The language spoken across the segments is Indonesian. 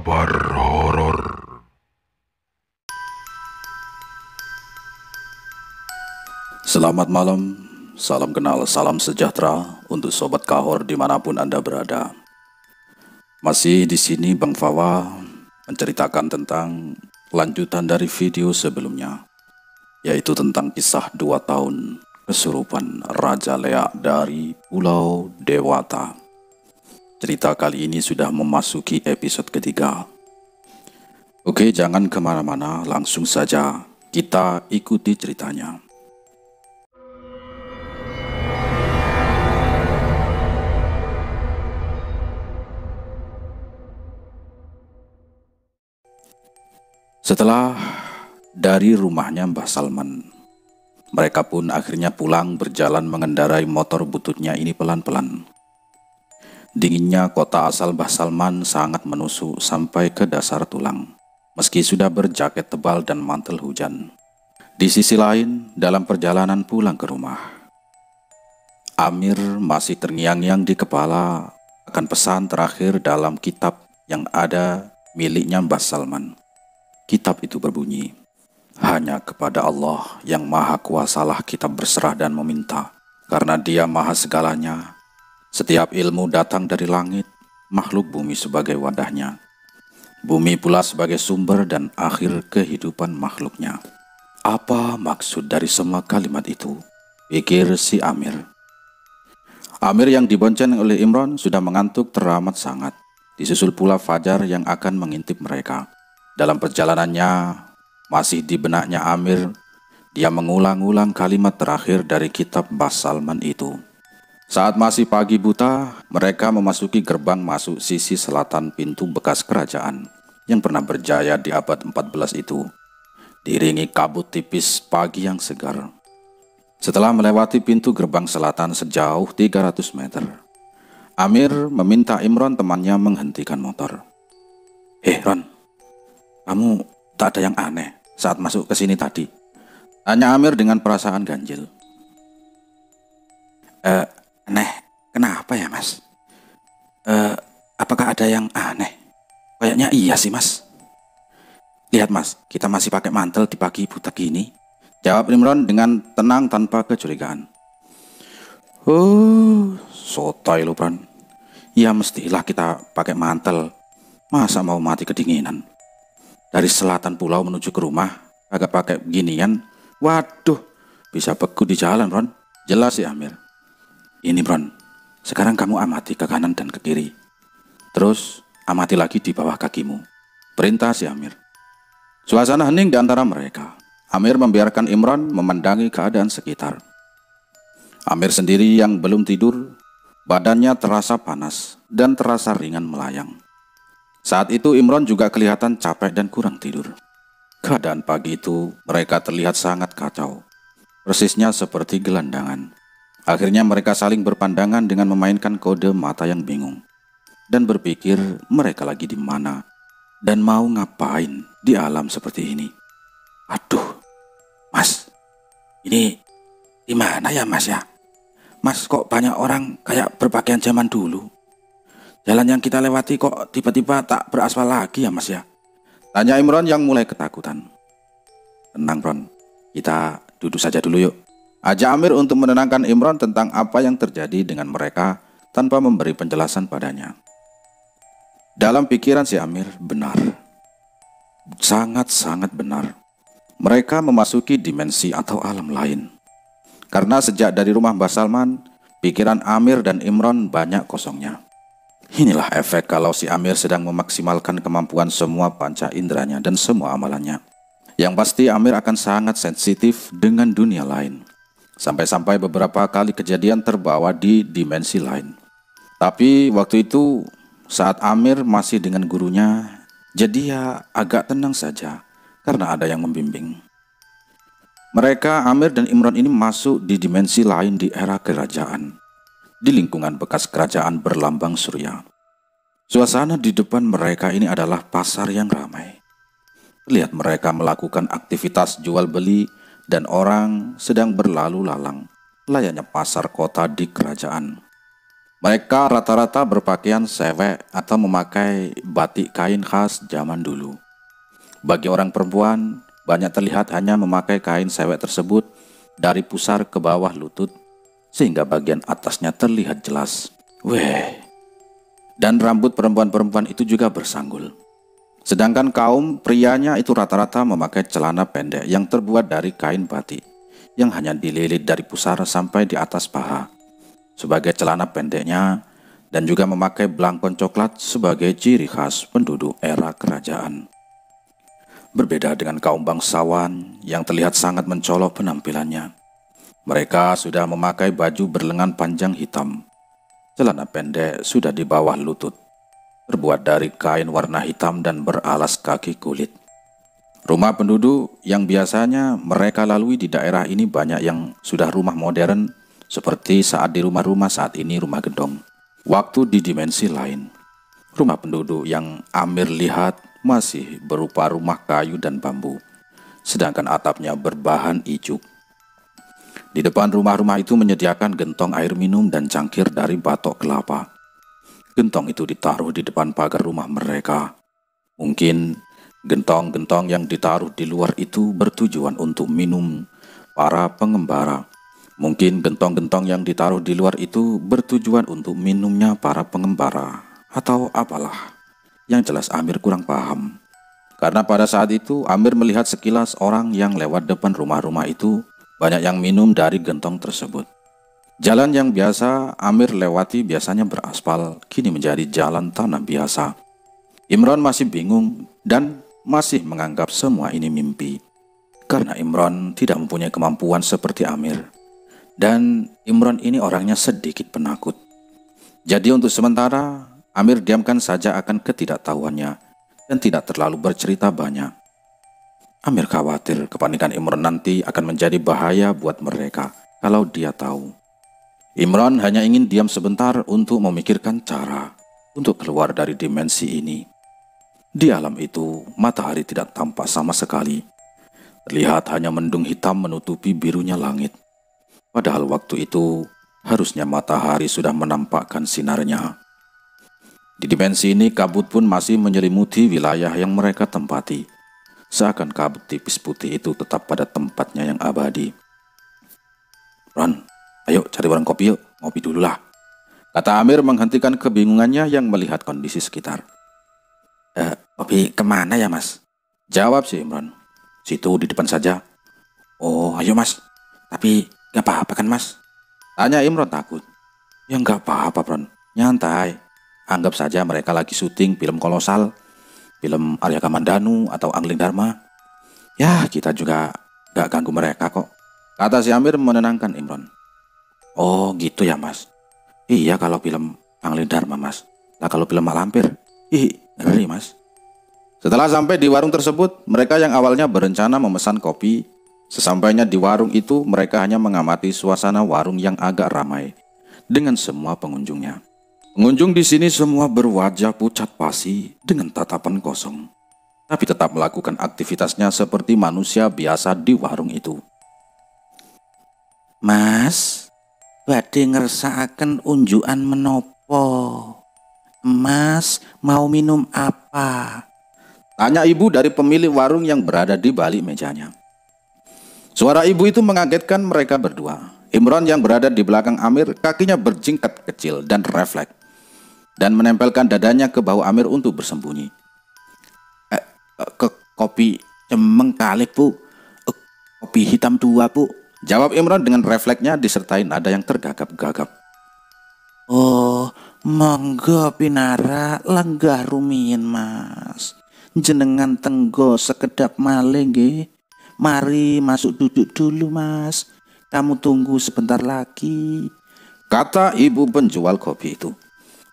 Kabar horor. Selamat malam, salam kenal, salam sejahtera untuk sobat kahor dimanapun Anda berada. Masih di sini Bang Fawa menceritakan tentang lanjutan dari video sebelumnya, yaitu tentang kisah 2 tahun kesurupan Raja Leak dari Pulau Dewata. Cerita kali ini sudah memasuki episode ketiga. Oke, jangan kemana-mana, langsung saja kita ikuti ceritanya. Setelah dari rumahnya Mbah Salman, mereka pun akhirnya pulang berjalan mengendarai motor bututnya ini pelan-pelan. Dinginnya kota asal Mbah Salman sangat menusuk sampai ke dasar tulang, meski sudah berjaket tebal dan mantel hujan. Di sisi lain, dalam perjalanan pulang ke rumah, Amir masih terngiang-ngiang di kepala akan pesan terakhir dalam kitab yang ada miliknya Mbah Salman. Kitab itu berbunyi, hanya kepada Allah yang maha kuasalah kita berserah dan meminta, karena Dia maha segalanya. Setiap ilmu datang dari langit, makhluk bumi sebagai wadahnya. Bumi pula sebagai sumber dan akhir kehidupan makhluknya. Apa maksud dari semua kalimat itu? Pikir si Amir. Amir yang dibonceng oleh Imron sudah mengantuk teramat sangat. Disusul pula Fajar yang akan mengintip mereka. Dalam perjalanannya, masih di benaknya Amir, dia mengulang-ulang kalimat terakhir dari kitab Mbah Salman itu. Saat masih pagi buta, mereka memasuki gerbang masuk sisi selatan pintu bekas kerajaan yang pernah berjaya di abad 14 itu, diiringi kabut tipis pagi yang segar. Setelah melewati pintu gerbang selatan sejauh 300 meter, Amir meminta Imron temannya menghentikan motor. Ron, kamu tak ada yang aneh saat masuk ke sini tadi? Tanya Amir dengan perasaan ganjil. Aneh, kenapa ya mas? Apakah ada yang aneh? Kayaknya iya sih mas. Lihat mas, kita masih pakai mantel di pagi buta gini. Jawab Imron dengan tenang tanpa kecurigaan. Sotoy lu Bron. Ya mestilah kita pakai mantel. Masa mau mati kedinginan? Dari selatan pulau menuju ke rumah, agak pakai beginian. Waduh, bisa beku di jalan Bron. Jelas ya Amir. Ini Bron, sekarang kamu amati ke kanan dan ke kiri. Terus amati lagi di bawah kakimu. Perintah si Amir. Suasana hening di antara mereka. Amir membiarkan Imron memandangi keadaan sekitar. Amir sendiri yang belum tidur, badannya terasa panas dan terasa ringan melayang. Saat itu Imron juga kelihatan capek dan kurang tidur. Keadaan pagi itu mereka terlihat sangat kacau. Persisnya seperti gelandangan. Akhirnya mereka saling berpandangan dengan memainkan kode mata yang bingung dan berpikir mereka lagi di mana dan mau ngapain di alam seperti ini. Aduh, mas, ini di mana ya mas ya? Mas, kok banyak orang kayak berpakaian zaman dulu? Jalan yang kita lewati kok tiba-tiba tak beraspal lagi ya mas ya? Tanya Imron yang mulai ketakutan. Tenang Bron, kita duduk saja dulu yuk. Ajak Amir untuk menenangkan Imron tentang apa yang terjadi dengan mereka tanpa memberi penjelasan padanya. Dalam pikiran si Amir benar. Sangat-sangat benar. Mereka memasuki dimensi atau alam lain. Karena sejak dari rumah Mbah Salman, pikiran Amir dan Imron banyak kosongnya. Inilah efek kalau si Amir sedang memaksimalkan kemampuan semua panca inderanya dan semua amalannya. Yang pasti Amir akan sangat sensitif dengan dunia lain. Sampai-sampai beberapa kali kejadian terbawa di dimensi lain. Tapi waktu itu saat Amir masih dengan gurunya, jadi ya agak tenang saja karena ada yang membimbing. Mereka, Amir dan Imron ini masuk di dimensi lain di era kerajaan, di lingkungan bekas kerajaan berlambang surya. Suasana di depan mereka ini adalah pasar yang ramai. Lihat mereka melakukan aktivitas jual beli dan orang sedang berlalu lalang layaknya pasar kota di kerajaan. Mereka rata-rata berpakaian sewek atau memakai batik kain khas zaman dulu. Bagi orang perempuan, banyak terlihat hanya memakai kain sewek tersebut dari pusar ke bawah lutut, sehingga bagian atasnya terlihat jelas. Weh, dan rambut perempuan-perempuan itu juga bersanggul. Sedangkan kaum prianya itu rata-rata memakai celana pendek yang terbuat dari kain batik, yang hanya dililit dari pusar sampai di atas paha sebagai celana pendeknya, dan juga memakai belangkon coklat sebagai ciri khas penduduk era kerajaan. Berbeda dengan kaum bangsawan yang terlihat sangat mencolok penampilannya. Mereka sudah memakai baju berlengan panjang hitam. Celana pendek sudah di bawah lutut, terbuat dari kain warna hitam dan beralas kaki kulit. Rumah penduduk yang biasanya mereka lalui di daerah ini banyak yang sudah rumah modern, seperti saat di rumah-rumah saat ini rumah gedong. Waktu di dimensi lain, rumah penduduk yang Amir lihat masih berupa rumah kayu dan bambu, sedangkan atapnya berbahan ijuk. Di depan rumah-rumah itu menyediakan gentong air minum dan cangkir dari batok kelapa. Gentong itu ditaruh di depan pagar rumah mereka. Mungkin gentong-gentong yang ditaruh di luar itu bertujuan untuk minum para pengembara. Mungkin gentong-gentong yang ditaruh di luar itu bertujuan untuk minumnya para pengembara, atau apalah. Yang jelas Amir kurang paham. Karena pada saat itu Amir melihat sekilas orang yang lewat depan rumah-rumah itu, banyak yang minum dari gentong tersebut. Jalan yang biasa Amir lewati biasanya beraspal, kini menjadi jalan tanah biasa. Imron masih bingung dan masih menganggap semua ini mimpi. Karena Imron tidak mempunyai kemampuan seperti Amir. Dan Imron ini orangnya sedikit penakut. Jadi untuk sementara, Amir diamkan saja akan ketidaktahuannya dan tidak terlalu bercerita banyak. Amir khawatir kepanikan Imron nanti akan menjadi bahaya buat mereka kalau dia tahu. Imron hanya ingin diam sebentar untuk memikirkan cara untuk keluar dari dimensi ini. Di alam itu, matahari tidak tampak sama sekali. Terlihat hanya mendung hitam menutupi birunya langit. Padahal waktu itu harusnya matahari sudah menampakkan sinarnya. Di dimensi ini kabut pun masih menyelimuti wilayah yang mereka tempati. Seakan kabut tipis putih itu tetap pada tempatnya yang abadi. Ron, ayo cari warung kopi yuk, ngopi dulu lah. Kata Amir menghentikan kebingungannya yang melihat kondisi sekitar. Kopi kemana ya mas? Jawab si Imron. Situ di depan saja. Oh ayo mas, tapi gak apa-apa kan mas? Tanya Imron takut. Ya gak apa-apa Bron, nyantai. Anggap saja mereka lagi syuting film kolosal, film Arya Kamandanu atau Angling Dharma. Ya kita juga gak ganggu mereka kok, kata si Amir menenangkan Imron. Oh gitu ya mas. Iya kalau film Angling Dharma mas. Nah kalau film Malampir, ngeri mas. Setelah sampai di warung tersebut, mereka yang awalnya berencana memesan kopi, sesampainya di warung itu mereka hanya mengamati suasana warung yang agak ramai dengan semua pengunjungnya. Pengunjung di sini semua berwajah pucat pasi dengan tatapan kosong, tapi tetap melakukan aktivitasnya seperti manusia biasa di warung itu. Mas, badhe ngersakaken unjukan menopo? Mas, mau minum apa? Tanya ibu dari pemilik warung yang berada di balik mejanya. Suara ibu itu mengagetkan mereka berdua. Imron yang berada di belakang Amir, kakinya berjingkat kecil dan refleks, dan menempelkan dadanya ke bahu Amir untuk bersembunyi. Kopi cemeng kali bu, kopi hitam tua bu, jawab Imron dengan refleksnya disertai nada yang tergagap-gagap. Oh, monggo pinara lenggah rumiyin mas, jenengan tenggo sekedap malih nggih. Mari masuk duduk dulu mas, kamu tunggu sebentar lagi, kata ibu penjual kopi itu.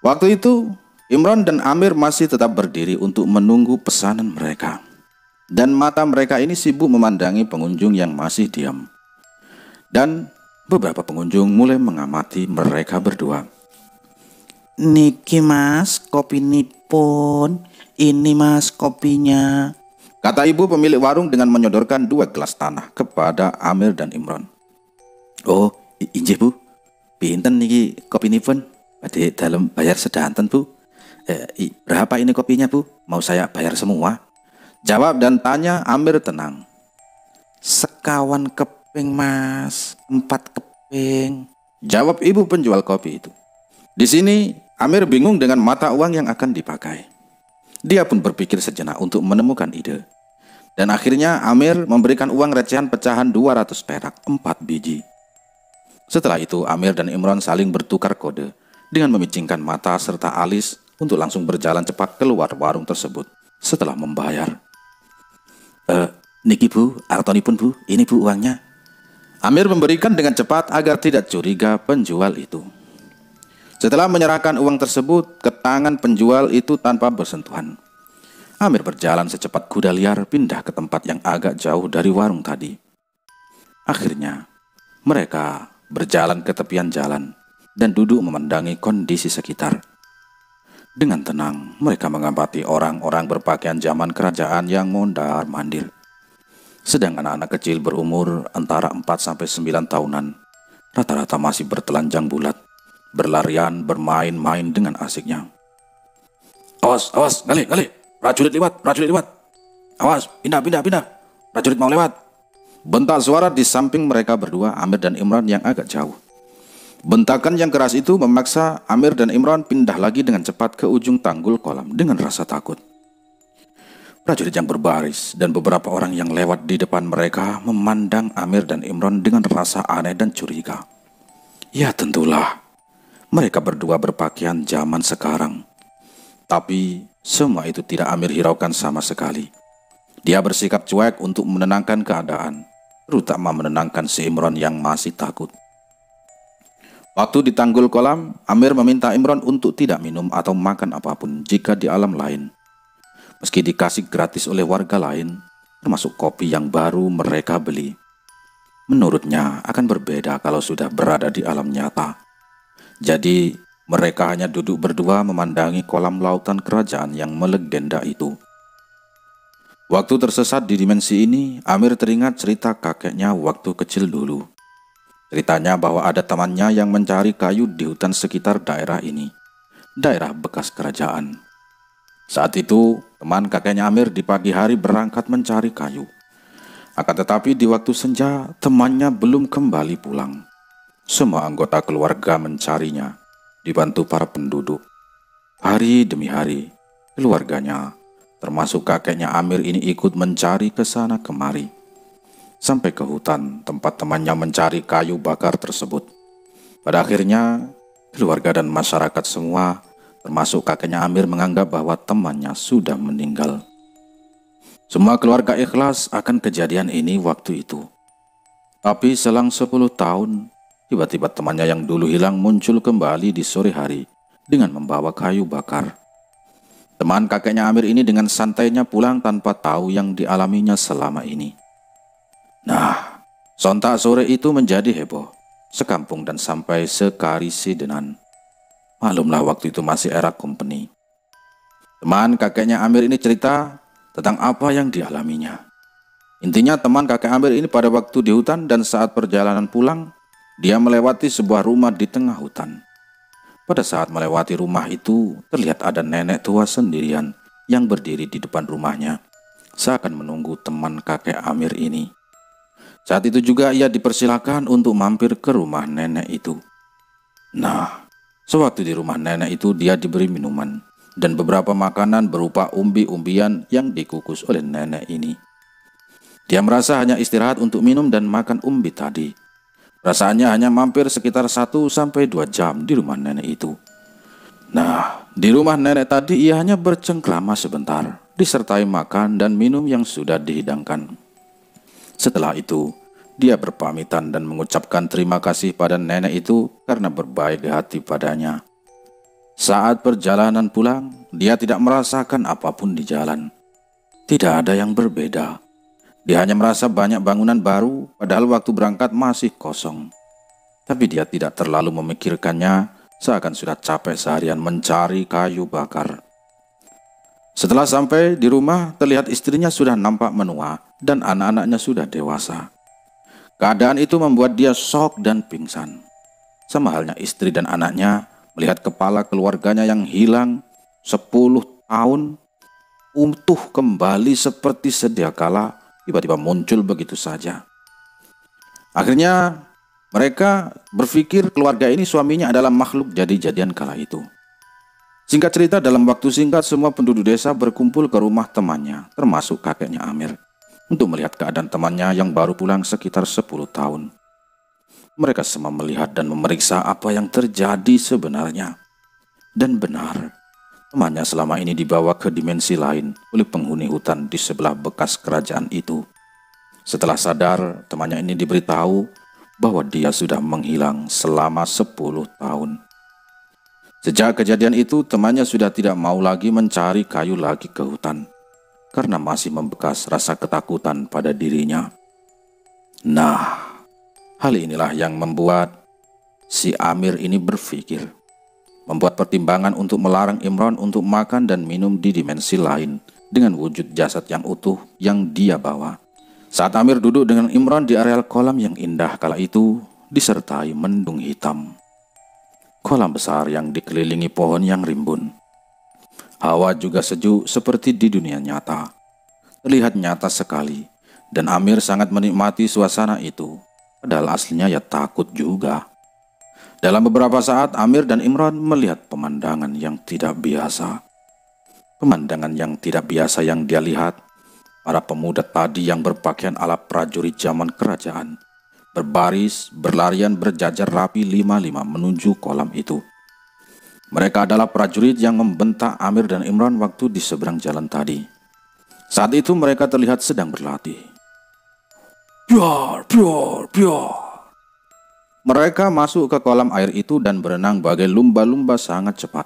Waktu itu Imron dan Amir masih tetap berdiri untuk menunggu pesanan mereka, dan mata mereka ini sibuk memandangi pengunjung yang masih diam. Dan beberapa pengunjung mulai mengamati mereka berdua. Niki mas, kopi nipun, ini mas kopinya, kata ibu pemilik warung dengan menyodorkan 2 gelas tanah kepada Amir dan Imron. Oh, injih bu, pinten niki kopi nipun, Badhe dalem bayar sedanten, Bu. Berapa ini kopinya, Bu? Mau saya bayar semua? Jawab dan tanya Amir tenang. Sekawan keping, Mas. 4 keping. Jawab ibu penjual kopi itu. Di sini Amir bingung dengan mata uang yang akan dipakai. Dia pun berpikir sejenak untuk menemukan ide. Dan akhirnya Amir memberikan uang recehan pecahan 200 perak, 4 biji. Setelah itu Amir dan Imron saling bertukar kode dengan memicingkan mata serta alis untuk langsung berjalan cepat keluar warung tersebut setelah membayar. Niki Bu, artonipun Bu, ini Bu uangnya. Amir memberikan dengan cepat agar tidak curiga penjual itu. Setelah menyerahkan uang tersebut ke tangan penjual itu tanpa bersentuhan, Amir berjalan secepat kuda liar pindah ke tempat yang agak jauh dari warung tadi. Akhirnya, mereka berjalan ke tepian jalan dan duduk memandangi kondisi sekitar. Dengan tenang, mereka mengamati orang-orang berpakaian zaman kerajaan yang mondar-mandir. Sedang anak-anak kecil berumur antara 4-9 tahunan, rata-rata masih bertelanjang bulat, berlarian, bermain-main dengan asiknya. Awas, awas, gali, prajurit lewat. Awas, pindah, prajurit mau lewat. Bentak suara di samping mereka berdua, Amir dan Imran yang agak jauh. Bentakan yang keras itu memaksa Amir dan Imran pindah lagi dengan cepat ke ujung tanggul kolam dengan rasa takut. Prajurit yang berbaris dan beberapa orang yang lewat di depan mereka memandang Amir dan Imran dengan rasa aneh dan curiga. Ya tentulah, mereka berdua berpakaian zaman sekarang. Tapi semua itu tidak Amir hiraukan sama sekali. Dia bersikap cuek untuk menenangkan keadaan, terutama menenangkan si Imran yang masih takut. Waktu di tanggul kolam, Amir meminta Imran untuk tidak minum atau makan apapun jika di alam lain. Meski dikasih gratis oleh warga lain, termasuk kopi yang baru mereka beli. Menurutnya akan berbeda kalau sudah berada di alam nyata. Jadi, mereka hanya duduk berdua memandangi kolam lautan kerajaan yang melegenda itu. Waktu tersesat di dimensi ini, Amir teringat cerita kakeknya waktu kecil dulu. Ceritanya bahwa ada temannya yang mencari kayu di hutan sekitar daerah ini, daerah bekas kerajaan. Saat itu, teman kakeknya Amir di pagi hari berangkat mencari kayu. Akan tetapi di waktu senja, temannya belum kembali pulang. Semua anggota keluarga mencarinya, dibantu para penduduk. Hari demi hari, keluarganya, termasuk kakeknya Amir ini ikut mencari ke sana kemari. Sampai ke hutan tempat temannya mencari kayu bakar tersebut. Pada akhirnya, keluarga dan masyarakat semua, termasuk kakeknya Amir, menganggap bahwa temannya sudah meninggal. Semua keluarga ikhlas akan kejadian ini waktu itu. Tapi selang 10 tahun, tiba-tiba temannya yang dulu hilang muncul kembali di sore hari dengan membawa kayu bakar. Teman kakeknya Amir ini dengan santainya pulang tanpa tahu yang dialaminya selama ini. Nah, sontak sore itu menjadi heboh, sekampung dan sampai sekarisidenan. Maklumlah waktu itu masih era company. Teman kakeknya Amir ini cerita tentang apa yang dialaminya. Intinya teman kakek Amir ini pada waktu di hutan dan saat perjalanan pulang, dia melewati sebuah rumah di tengah hutan. Pada saat melewati rumah itu, terlihat ada nenek tua sendirian yang berdiri di depan rumahnya, seakan menunggu teman kakek Amir ini. Saat itu juga ia dipersilakan untuk mampir ke rumah nenek itu. Nah, sewaktu di rumah nenek itu dia diberi minuman dan beberapa makanan berupa umbi-umbian yang dikukus oleh nenek ini. Dia merasa hanya istirahat untuk minum dan makan umbi tadi. Perasaannya hanya mampir sekitar 1-2 jam di rumah nenek itu. Nah, di rumah nenek tadi ia hanya bercengkrama sebentar, disertai makan dan minum yang sudah dihidangkan. Setelah itu, dia berpamitan dan mengucapkan terima kasih pada nenek itu karena berbaik hati padanya. Saat perjalanan pulang, dia tidak merasakan apapun di jalan. Tidak ada yang berbeda. Dia hanya merasa banyak bangunan baru, padahal waktu berangkat masih kosong. Tapi dia tidak terlalu memikirkannya, seakan sudah capek seharian mencari kayu bakar. Setelah sampai di rumah, terlihat istrinya sudah nampak menua dan anak-anaknya sudah dewasa. Keadaan itu membuat dia shock dan pingsan. Sama halnya istri dan anaknya, melihat kepala keluarganya yang hilang 10 tahun utuh kembali seperti sedia kala tiba-tiba muncul begitu saja. Akhirnya mereka berpikir keluarga ini suaminya adalah makhluk jadi-jadian kala itu. Singkat cerita, dalam waktu singkat semua penduduk desa berkumpul ke rumah temannya, termasuk kakeknya Amir, untuk melihat keadaan temannya yang baru pulang sekitar 10 tahun. Mereka semua melihat dan memeriksa apa yang terjadi sebenarnya. Dan benar, temannya selama ini dibawa ke dimensi lain oleh penghuni hutan di sebelah bekas kerajaan itu. Setelah sadar, temannya ini diberitahu bahwa dia sudah menghilang selama 10 tahun. Sejak kejadian itu, temannya sudah tidak mau lagi mencari kayu lagi ke hutan, karena masih membekas rasa ketakutan pada dirinya. Nah, hal inilah yang membuat si Amir ini berpikir, membuat pertimbangan untuk melarang Imran untuk makan dan minum di dimensi lain dengan wujud jasad yang utuh yang dia bawa. Saat Amir duduk dengan Imran di areal kolam yang indah kala itu, disertai mendung hitam. Kolam besar yang dikelilingi pohon yang rimbun. Hawa juga sejuk seperti di dunia nyata. Terlihat nyata sekali, dan Amir sangat menikmati suasana itu. Padahal aslinya ya takut juga. Dalam beberapa saat, Amir dan Imran melihat pemandangan yang tidak biasa. Pemandangan yang tidak biasa yang dia lihat, para pemuda tadi yang berpakaian ala prajurit zaman kerajaan, berbaris, berlarian berjajar rapi 5-5 menuju kolam itu. Mereka adalah prajurit yang membentak Amir dan Imran waktu di seberang jalan tadi. Saat itu mereka terlihat sedang berlatih. Biar, biar, biar. Mereka masuk ke kolam air itu dan berenang bagai lumba-lumba sangat cepat.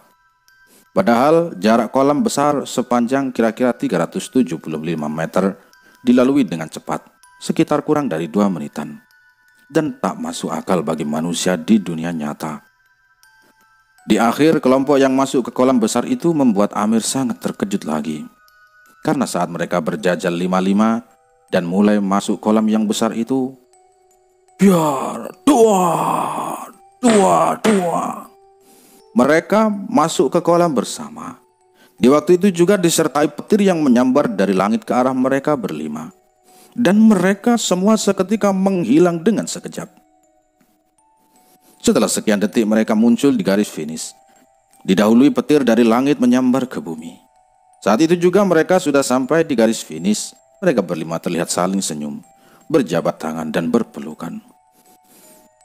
Padahal jarak kolam besar sepanjang kira-kira 375 meter dilalui dengan cepat, sekitar kurang dari 2 menitan. Dan tak masuk akal bagi manusia di dunia nyata. Di akhir, kelompok yang masuk ke kolam besar itu membuat Amir sangat terkejut lagi. Karena saat mereka berjajal 5-5 dan mulai masuk kolam yang besar itu, biar, dua. Mereka masuk ke kolam bersama. Di waktu itu juga disertai petir yang menyambar dari langit ke arah mereka berlima. Dan mereka semua seketika menghilang dengan sekejap. Setelah sekian detik mereka muncul di garis finish, didahului petir dari langit menyambar ke bumi. Saat itu juga mereka sudah sampai di garis finish. Mereka berlima terlihat saling senyum, berjabat tangan dan berpelukan.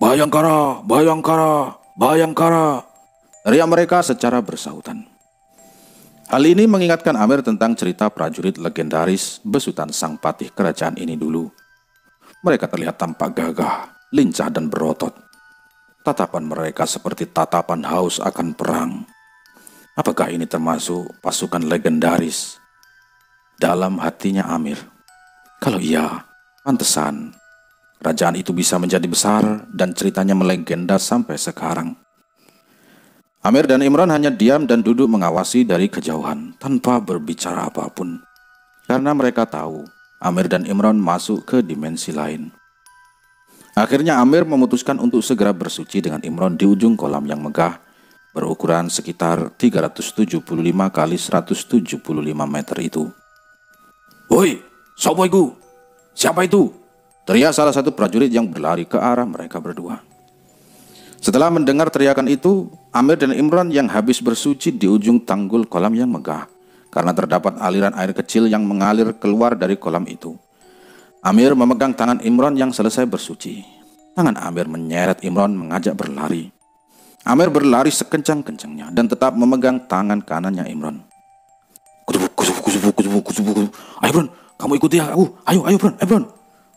Bayangkara, Bayangkara, Bayangkara, teriak mereka secara bersahutan. Hal ini mengingatkan Amir tentang cerita prajurit legendaris besutan sang patih kerajaan ini dulu. Mereka terlihat tampak gagah, lincah dan berotot. Tatapan mereka seperti tatapan haus akan perang. Apakah ini termasuk pasukan legendaris? Dalam hatinya Amir, kalau iya, pantesan kerajaan itu bisa menjadi besar dan ceritanya melegenda sampai sekarang. Amir dan Imran hanya diam dan duduk mengawasi dari kejauhan tanpa berbicara apapun. Karena mereka tahu Amir dan Imran masuk ke dimensi lain. Akhirnya Amir memutuskan untuk segera bersuci dengan Imran di ujung kolam yang megah berukuran sekitar 375 kali 175 meter itu. Woi, siapa itu? Siapa itu? Teriak salah satu prajurit yang berlari ke arah mereka berdua. Setelah mendengar teriakan itu, Amir dan Imran yang habis bersuci di ujung tanggul kolam yang megah, karena terdapat aliran air kecil yang mengalir keluar dari kolam itu. Amir memegang tangan Imran yang selesai bersuci. Tangan Amir menyeret Imran mengajak berlari. Amir berlari sekencang-kencangnya dan tetap memegang tangan kanannya Imran. Kusubu. Ayo Imran, kamu ikuti aku. Ayo Imran.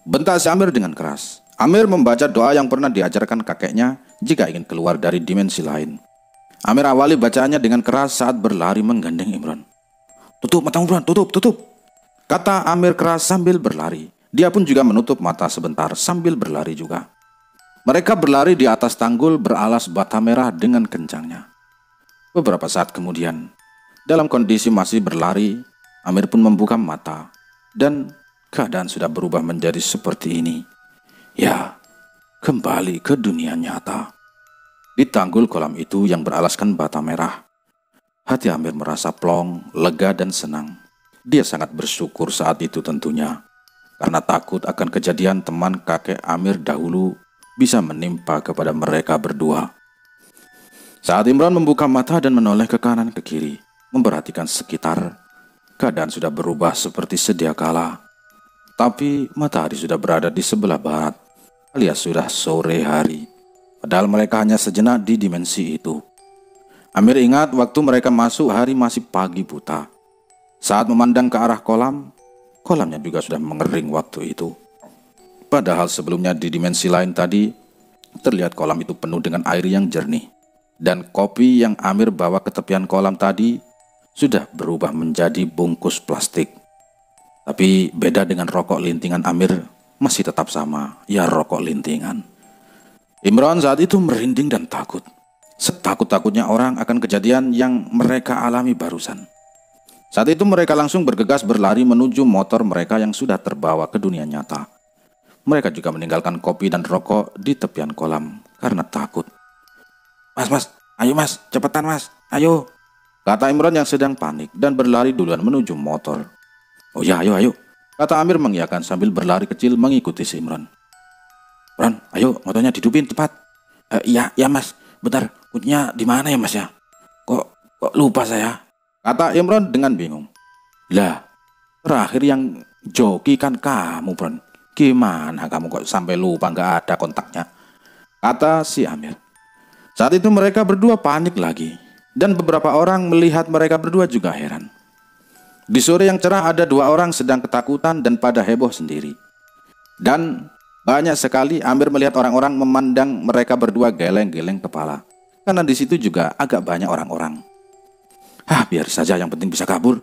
Bentak si Amir dengan keras. Amir membaca doa yang pernah diajarkan kakeknya jika ingin keluar dari dimensi lain. Amir awali bacaannya dengan keras saat berlari menggandeng Imran. Tutup matamu Imran, tutup. Kata Amir keras sambil berlari. Dia pun juga menutup mata sebentar sambil berlari juga. Mereka berlari di atas tanggul beralas bata merah dengan kencangnya. Beberapa saat kemudian, dalam kondisi masih berlari, Amir pun membuka mata dan keadaan sudah berubah menjadi seperti ini. Ya, kembali ke dunia nyata. di tanggul kolam itu yang beralaskan bata merah. Hati Amir merasa plong, lega dan senang. Dia sangat bersyukur saat itu tentunya, karena takut akan kejadian teman kakek Amir dahulu bisa menimpa kepada mereka berdua. Saat Imron membuka mata dan menoleh ke kanan ke kiri, memperhatikan sekitar, keadaan sudah berubah seperti sedia kala. Tapi matahari sudah berada di sebelah barat, alias sudah sore hari. Padahal mereka hanya sejenak di dimensi itu. Amir ingat waktu mereka masuk hari masih pagi buta. Saat memandang ke arah kolam, kolamnya juga sudah mengering waktu itu. Padahal sebelumnya di dimensi lain tadi, terlihat kolam itu penuh dengan air yang jernih. Dan kopi yang Amir bawa ke tepian kolam tadi sudah berubah menjadi bungkus plastik. Tapi beda dengan rokok lintingan Amir, masih tetap sama, ya rokok lintingan. Imron saat itu merinding dan takut. Setakut-takutnya orang akan kejadian yang mereka alami barusan. Saat itu mereka langsung bergegas berlari menuju motor mereka yang sudah terbawa ke dunia nyata. Mereka juga meninggalkan kopi dan rokok di tepian kolam karena takut. Mas, ayo mas, cepetan mas, ayo, kata Imron yang sedang panik dan berlari duluan menuju motor. Oh ya, ayo, kata Amir mengiyakan sambil berlari kecil mengikuti si Imron. Imron, ayo, motornya dihidupin cepat. Iya mas, bentar, kuncinya di mana ya mas ya? Kok lupa saya? Kata Imron dengan bingung. Lah, terakhir yang joki kan kamu, Bron. Gimana kamu kok sampai lupa nggak ada kontaknya? Kata si Amir. Saat itu mereka berdua panik lagi. Dan beberapa orang melihat mereka berdua juga heran. Di sore yang cerah ada dua orang sedang ketakutan dan pada heboh sendiri. Dan banyak sekali Amir melihat orang-orang memandang mereka berdua geleng-geleng kepala. Karena di situ juga agak banyak orang-orang. Biar saja, yang penting bisa kabur.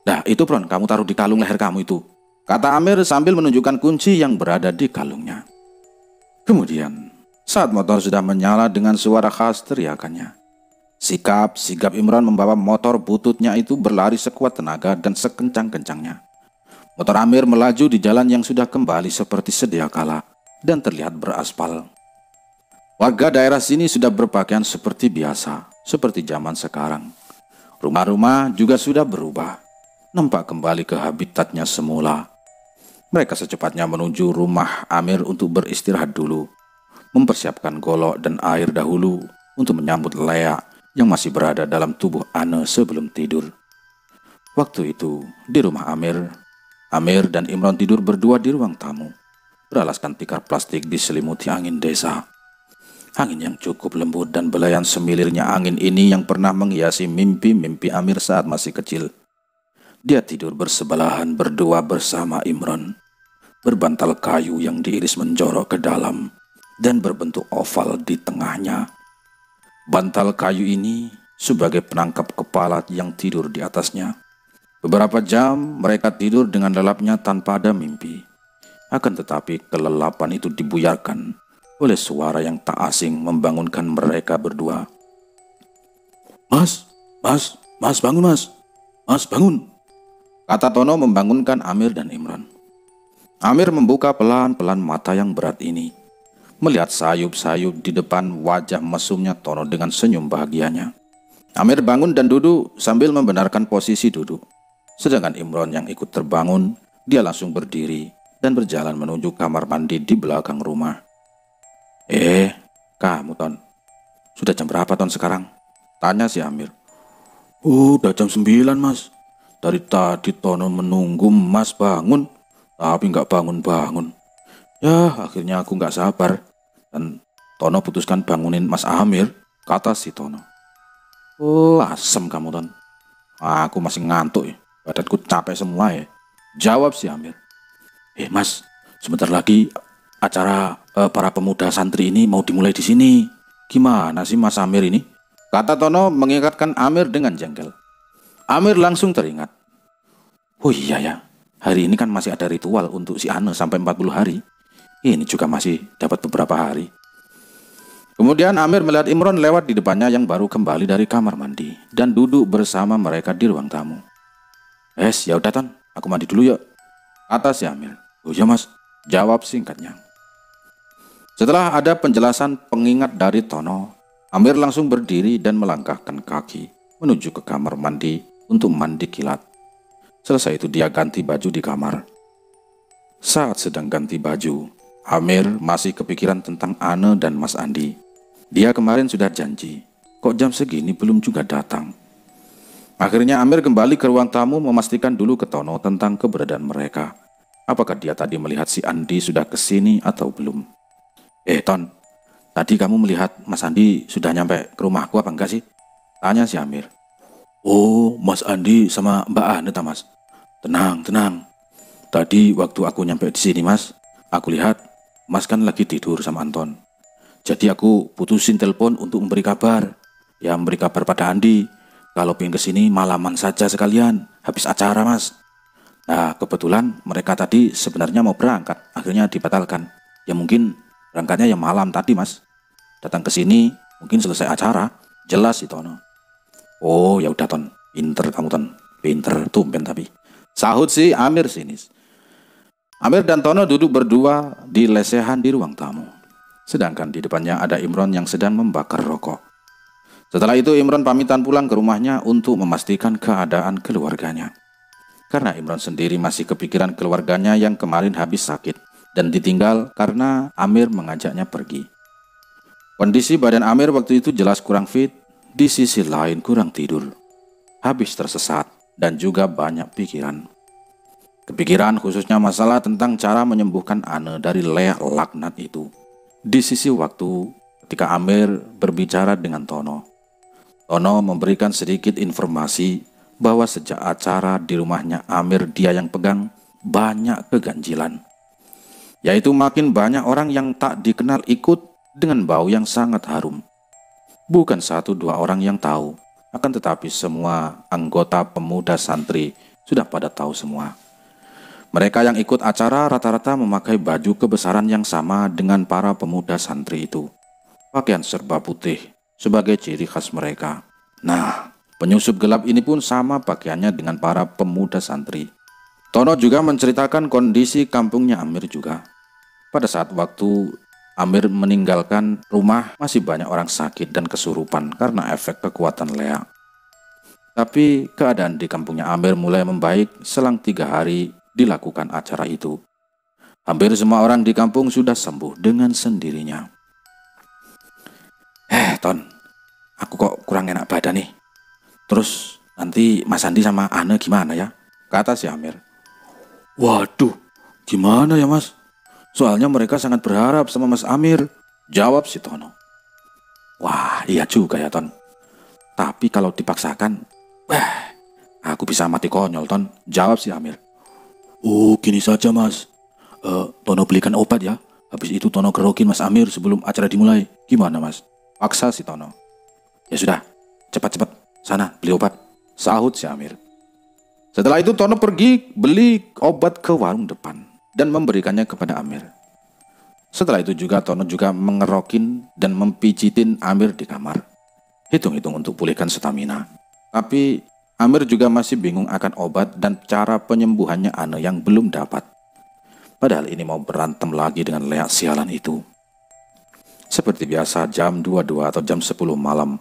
Nah itu Bron, kamu taruh di kalung leher kamu itu, kata Amir sambil menunjukkan kunci yang berada di kalungnya. Kemudian saat motor sudah menyala dengan suara khas teriakannya, sigap Imron membawa motor bututnya itu berlari sekuat tenaga dan sekencang-kencangnya. Motor Amir melaju di jalan yang sudah kembali seperti sedia kala dan terlihat beraspal. Warga daerah sini sudah berpakaian seperti biasa, seperti zaman sekarang. Rumah-rumah juga sudah berubah, nampak kembali ke habitatnya semula. Mereka secepatnya menuju rumah Amir untuk beristirahat dulu, mempersiapkan golok dan air dahulu untuk menyambut Lea yang masih berada dalam tubuh Ane sebelum tidur. Waktu itu, di rumah Amir dan Imron tidur berdua di ruang tamu, beralaskan tikar plastik diselimuti angin desa. Angin yang cukup lembut dan belayan semilirnya angin ini yang pernah menghiasi mimpi-mimpi Amir saat masih kecil. Dia tidur bersebelahan berdua bersama Imron, berbantal kayu yang diiris menjorok ke dalam dan berbentuk oval di tengahnya. Bantal kayu ini sebagai penangkap kepala yang tidur di atasnya. Beberapa jam mereka tidur dengan lelapnya tanpa ada mimpi. Akan tetapi kelelapan itu dibuyarkan oleh suara yang tak asing membangunkan mereka berdua. Mas, bangun mas, bangun, kata Tono membangunkan Amir dan Imron. Amir membuka pelan-pelan mata yang berat ini, melihat sayup-sayup di depan wajah mesumnya Tono dengan senyum bahagianya. Amir bangun dan duduk sambil membenarkan posisi duduk. Sedangkan Imron yang ikut terbangun, dia langsung berdiri dan berjalan menuju kamar mandi di belakang rumah. Kamu Ton, sudah jam berapa Ton sekarang? Tanya si Amir. Udah jam 9 mas. Dari tadi Tono menunggu mas bangun, tapi nggak bangun-bangun. Ya akhirnya aku nggak sabar dan Tono putuskan bangunin Mas Amir, kata si Tono. Asem kamu Ton. Aku masih ngantuk ya, badanku capek semua ya, jawab si Amir. Mas, sebentar lagi acara para pemuda santri ini mau dimulai di sini. Gimana sih Mas Amir ini? Kata Tono mengingatkan Amir dengan jengkel. Amir langsung teringat. Oh iya ya, hari ini kan masih ada ritual untuk si Ane sampai 40 hari. Ini juga masih dapat beberapa hari. Kemudian Amir melihat Imron lewat di depannya yang baru kembali dari kamar mandi dan duduk bersama mereka di ruang tamu. Ya udah Ton, aku mandi dulu yuk, kata si Amir. Oh iya mas, jawab singkatnya. Setelah ada penjelasan pengingat dari Tono, Amir langsung berdiri dan melangkahkan kaki menuju ke kamar mandi untuk mandi kilat. Selesai itu dia ganti baju di kamar. Saat sedang ganti baju, Amir masih kepikiran tentang Ane dan Mas Andi. Dia kemarin sudah janji, kok jam segini belum juga datang. Akhirnya Amir kembali ke ruang tamu memastikan dulu ke Tono tentang keberadaan mereka. Apakah dia tadi melihat si Andi sudah kesini atau belum? Ton, tadi kamu melihat Mas Andi sudah nyampe ke rumahku apa enggak sih? Tanya si Amir. Oh, Mas Andi sama Mbak Ane ta Mas? Tenang, tenang. Tadi waktu aku nyampe di sini Mas, aku lihat Mas kan lagi tidur sama Anton. Jadi aku putusin telepon untuk memberi kabar. Ya memberi kabar pada Andi. Kalau pengen kesini malaman saja sekalian, habis acara Mas. Nah kebetulan mereka tadi sebenarnya mau berangkat, akhirnya dibatalkan. Ya mungkin berangkatnya ya malam tadi Mas. Datang ke sini mungkin selesai acara. Jelas sih Tono. Oh ya udah Ton, pinter kamu Ton, pinter tumben tapi. Sahut si Amir sinis. Amir dan Tono duduk berdua di lesehan di ruang tamu. Sedangkan di depannya ada Imron yang sedang membakar rokok. Setelah itu Imron pamitan pulang ke rumahnya untuk memastikan keadaan keluarganya. Karena Imron sendiri masih kepikiran keluarganya yang kemarin habis sakit dan ditinggal karena Amir mengajaknya pergi. Kondisi badan Amir waktu itu jelas kurang fit, di sisi lain kurang tidur, habis tersesat dan juga banyak pikiran. Kepikiran khususnya masalah tentang cara menyembuhkan Ane dari leak laknat itu. Di sisi waktu ketika Amir berbicara dengan Tono. Tono memberikan sedikit informasi bahwa sejak acara di rumahnya Amir dia yang pegang banyak keganjilan. Yaitu makin banyak orang yang tak dikenal ikut dengan bau yang sangat harum. Bukan satu dua orang yang tahu, akan tetapi semua anggota pemuda santri sudah pada tahu semua. Mereka yang ikut acara rata-rata memakai baju kebesaran yang sama dengan para pemuda santri itu. Pakaian serba putih sebagai ciri khas mereka. Nah, penyusup gelap ini pun sama pakaiannya dengan para pemuda santri. Tono juga menceritakan kondisi kampungnya Amir juga. Pada saat waktu Amir meninggalkan rumah, masih banyak orang sakit dan kesurupan karena efek kekuatan leak. Tapi keadaan di kampungnya Amir mulai membaik selang 3 hari dilakukan acara itu. Hampir semua orang di kampung sudah sembuh dengan sendirinya. Ton, aku kok kurang enak badan nih. Terus nanti Mas Andi sama Ane gimana ya? Kata si Amir. Waduh, gimana ya Mas? Soalnya mereka sangat berharap sama Mas Amir. Jawab si Tono. Wah, iya juga ya Ton. Tapi kalau dipaksakan, aku bisa mati konyol Ton. Jawab si Amir. Oh, gini saja Mas. Tono belikan obat ya. Habis itu Tono kerokin Mas Amir sebelum acara dimulai. Gimana Mas? Paksa si Tono. Ya sudah, cepat-cepat sana beli obat. Sahut si Amir. Setelah itu Tono pergi beli obat ke warung depan dan memberikannya kepada Amir. Setelah itu juga Tono juga mengerokin dan mempijitin Amir di kamar. Hitung-hitung untuk pulihkan stamina. Tapi Amir juga masih bingung akan obat dan cara penyembuhannya Ane yang belum dapat. Padahal ini mau berantem lagi dengan leak sialan itu. Seperti biasa jam 22 atau jam 10 malam,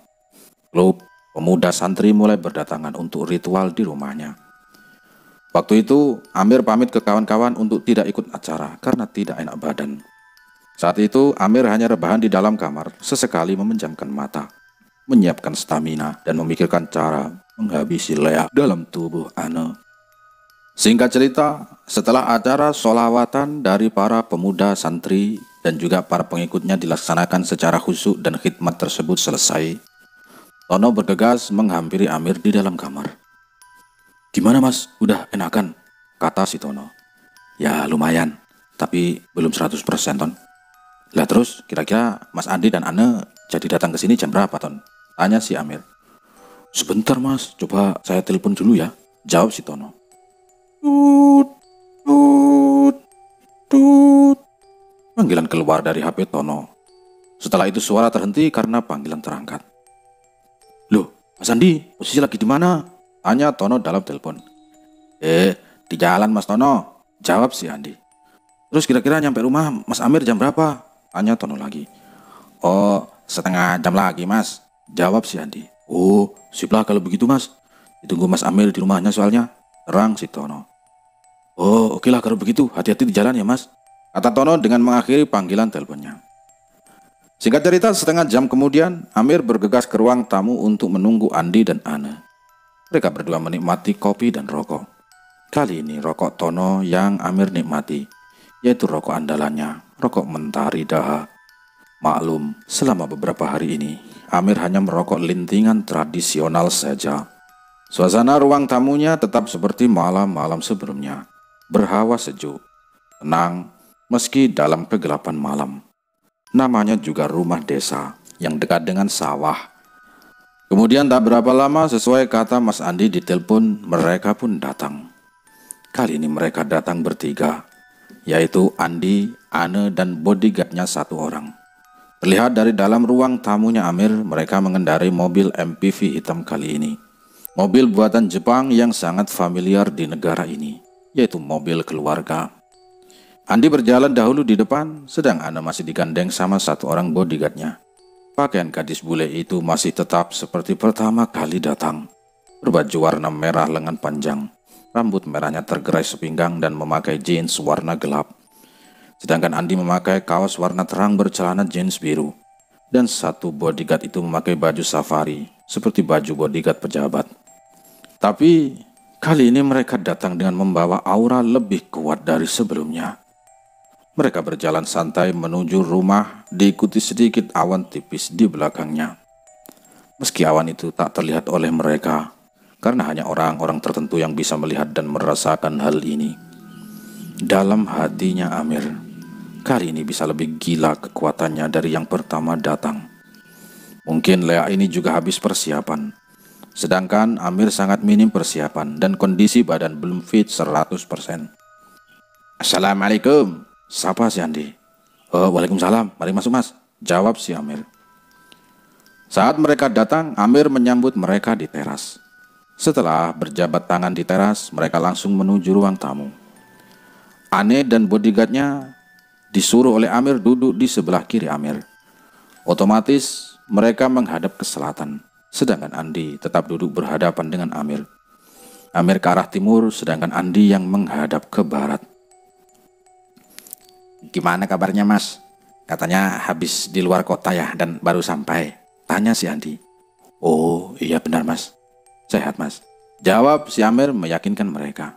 klub pemuda santri mulai berdatangan untuk ritual di rumahnya. Waktu itu Amir pamit ke kawan-kawan untuk tidak ikut acara karena tidak enak badan. Saat itu Amir hanya rebahan di dalam kamar, sesekali memejamkan mata, menyiapkan stamina dan memikirkan cara menghabisi leak dalam tubuh Ane. Singkat cerita, setelah acara sholawatan dari para pemuda santri dan juga para pengikutnya dilaksanakan secara khusyuk dan khidmat tersebut selesai, Tono bergegas menghampiri Amir di dalam kamar. Gimana Mas, udah enakan? Kata si Tono. Ya lumayan, tapi belum 100% Ton. Lah terus kira-kira Mas Andi dan Ane jadi datang ke sini jam berapa Ton? Tanya si Amir. Sebentar Mas, coba saya telepon dulu ya. Jawab si Tono. Tut, tut, tut. Panggilan keluar dari HP Tono. Setelah itu suara terhenti karena panggilan terangkat. Loh, Mas Andi, posisi lagi di mana? Tanya Tono dalam telepon. Di jalan Mas Tono. Jawab si Andi. Terus kira-kira nyampe rumah Mas Amir jam berapa? Tanya Tono lagi. Oh, setengah jam lagi mas, jawab si Andi. Oh, siplah kalau begitu mas. Ditunggu Mas Amir di rumahnya soalnya, terang si Tono. Oh, oke lah kalau begitu, hati-hati di jalan ya mas, kata Tono dengan mengakhiri panggilan teleponnya. Singkat cerita, setengah jam kemudian, Amir bergegas ke ruang tamu untuk menunggu Andi dan Ane. Mereka berdua menikmati kopi dan rokok. Kali ini rokok Tono yang Amir nikmati, yaitu rokok andalannya, rokok Mentari Daha. Maklum, selama beberapa hari ini, Amir hanya merokok lintingan tradisional saja. Suasana ruang tamunya tetap seperti malam-malam sebelumnya, berhawa sejuk, tenang, meski dalam kegelapan malam. Namanya juga rumah desa yang dekat dengan sawah. Kemudian tak berapa lama sesuai kata Mas Andi di telepon, mereka pun datang. Kali ini mereka datang bertiga, yaitu Andi, Ane, dan bodyguardnya satu orang. Terlihat dari dalam ruang tamunya Amir, mereka mengendarai mobil MPV hitam kali ini. Mobil buatan Jepang yang sangat familiar di negara ini, yaitu mobil keluarga. Andi berjalan dahulu di depan, sedang Ane masih digandeng sama satu orang bodyguardnya. Pakaian gadis bule itu masih tetap seperti pertama kali datang. Berbaju warna merah lengan panjang, rambut merahnya tergerai sepinggang dan memakai jeans warna gelap. Sedangkan Andi memakai kaos warna terang bercelana jeans biru. Dan satu bodyguard itu memakai baju safari, seperti baju bodyguard pejabat. Tapi kali ini mereka datang dengan membawa aura lebih kuat dari sebelumnya. Mereka berjalan santai menuju rumah, diikuti sedikit awan tipis di belakangnya. Meski awan itu tak terlihat oleh mereka, karena hanya orang-orang tertentu yang bisa melihat dan merasakan hal ini. Dalam hatinya Amir, kali ini bisa lebih gila kekuatannya dari yang pertama datang. Mungkin Lea ini juga habis persiapan. Sedangkan Amir sangat minim persiapan dan kondisi badan belum fit 100%. Assalamualaikum, sapa si Andi. Waalaikumsalam, mari masuk mas, jawab si Amir. Saat mereka datang, Amir menyambut mereka di teras. Setelah berjabat tangan di teras, mereka langsung menuju ruang tamu. Ane dan bodyguardnya disuruh oleh Amir duduk di sebelah kiri Amir. Otomatis mereka menghadap ke selatan, sedangkan Andi tetap duduk berhadapan dengan Amir. Amir ke arah timur, sedangkan Andi yang menghadap ke barat. Gimana kabarnya mas? Katanya habis di luar kota ya dan baru sampai, tanya si Andi. Oh iya benar mas, sehat mas, jawab si Amir meyakinkan mereka.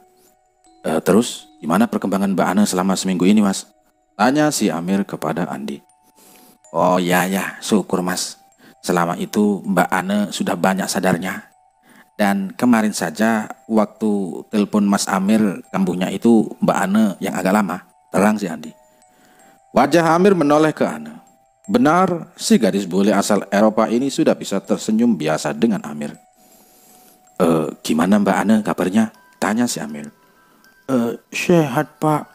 Terus gimana perkembangan Mbak Ane selama seminggu ini mas? Tanya si Amir kepada Andi. Oh ya syukur mas, selama itu Mbak Ane sudah banyak sadarnya. Dan kemarin saja waktu telepon Mas Amir kambuhnya itu Mbak Ane yang agak lama, terang si Andi. Wajah Amir menoleh ke Ane. Benar, si gadis bule asal Eropa ini sudah bisa tersenyum biasa dengan Amir. Gimana Mbak Ane kabarnya? Tanya si Amir. Sehat pak,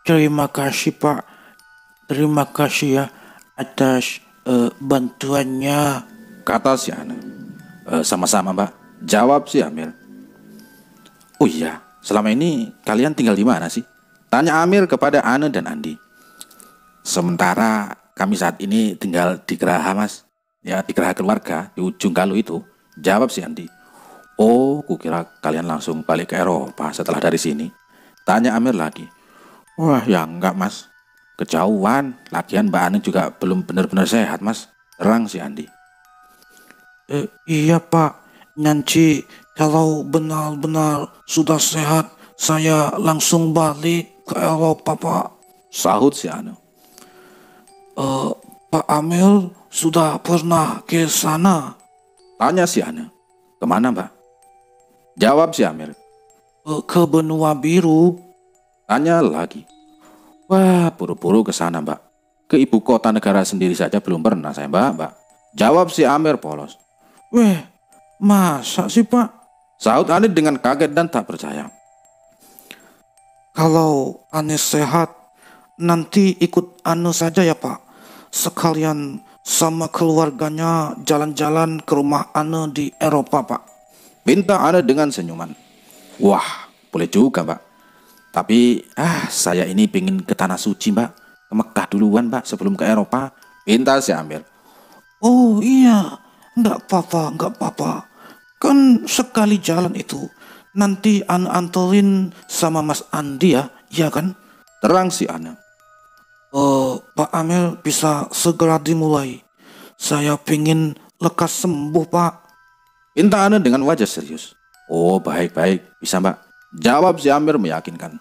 terima kasih pak, terima kasih ya atas bantuannya, kata si Ane. Sama-sama mbak, jawab si Amir. Oh iya, selama ini kalian tinggal di mana sih? Tanya Amir kepada Ane dan Andi. Sementara kami saat ini tinggal di Geraha mas, ya di Geraha keluarga di ujung Galuh itu, jawab si Andi. Oh, kukira kalian langsung balik ke Eropa setelah dari sini, tanya Amir lagi. Wah ya enggak mas, kejauhan, lagian Mbak Ane juga belum benar-benar sehat mas, terang si Andi. Iya pak, nanti kalau benar-benar sudah sehat, saya langsung balik ke Eropa pak, sahut si Ane. Pak Amir sudah pernah ke sana? Tanya si Ane. Kemana mbak? Jawab si Amir. Ke benua biru. Tanya lagi. Wah, buru-buru ke sana mbak. Ke ibu kota negara sendiri saja belum pernah saya mbak. Jawab si Amir polos. Weh, masa sih pak? Sahut Ane dengan kaget dan tak percaya. Kalau Ane sehat, nanti ikut Ane saja ya pak. Sekalian sama keluarganya jalan-jalan ke rumah Ane di Eropa pak, minta Ane dengan senyuman. Wah, boleh juga mbak. Tapi saya ini pingin ke Tanah Suci mbak, ke Mekah duluan mbak sebelum ke Eropa, pinta si Amir. Oh iya, nggak apa-apa. Kan sekali jalan itu, nanti anterin sama Mas Andi ya, iya kan? Terang si Ana. Oh, Pak Amel bisa segera dimulai. Saya pingin lekas sembuh, Pak. Pinta Ana dengan wajah serius. Oh baik-baik, bisa mbak. Jawab si Amir meyakinkan.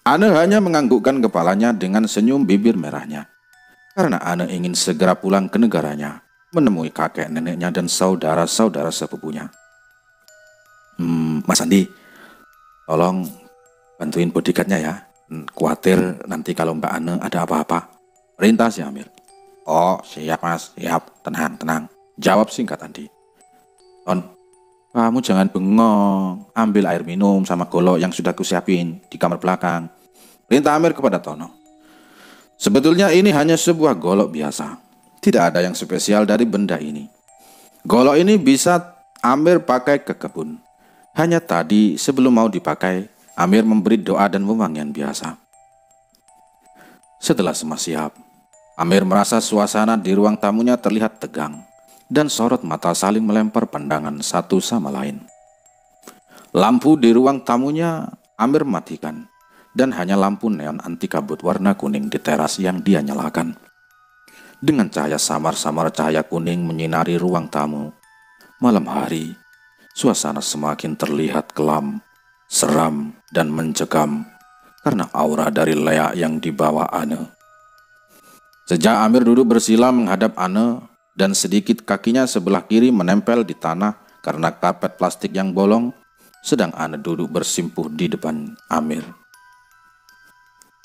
Ana hanya menganggukkan kepalanya dengan senyum bibir merahnya. Karena Ana ingin segera pulang ke negaranya, menemui kakek neneknya dan saudara-saudara sepupunya. Mas Andi, tolong bantuin bodyguardnya ya. Khawatir nanti kalau Mbak Ana ada apa-apa. Perintah si Amir. Oh siap mas, siap. Tenang. Jawab singkat Andi. Ton, kamu jangan bengong. Ambil air minum sama golok yang sudah kusiapin di kamar belakang. Perintah Amir kepada Tono. Sebetulnya ini hanya sebuah golok biasa. Tidak ada yang spesial dari benda ini. Golok ini bisa Amir pakai ke kebun. Hanya tadi sebelum mau dipakai, Amir memberi doa dan wewangian biasa. Setelah semua siap, Amir merasa suasana di ruang tamunya terlihat tegang dan sorot mata saling melempar pandangan satu sama lain. Lampu di ruang tamunya Amir matikan dan hanya lampu neon anti kabut warna kuning di teras yang dia nyalakan. Dengan cahaya samar-samar cahaya kuning menyinari ruang tamu. Malam hari, suasana semakin terlihat kelam, seram, dan mencekam karena aura dari Lea yang dibawa Ane. Sejak Amir duduk bersila menghadap Ane dan sedikit kakinya sebelah kiri menempel di tanah karena karpet plastik yang bolong, sedang Ane duduk bersimpuh di depan Amir.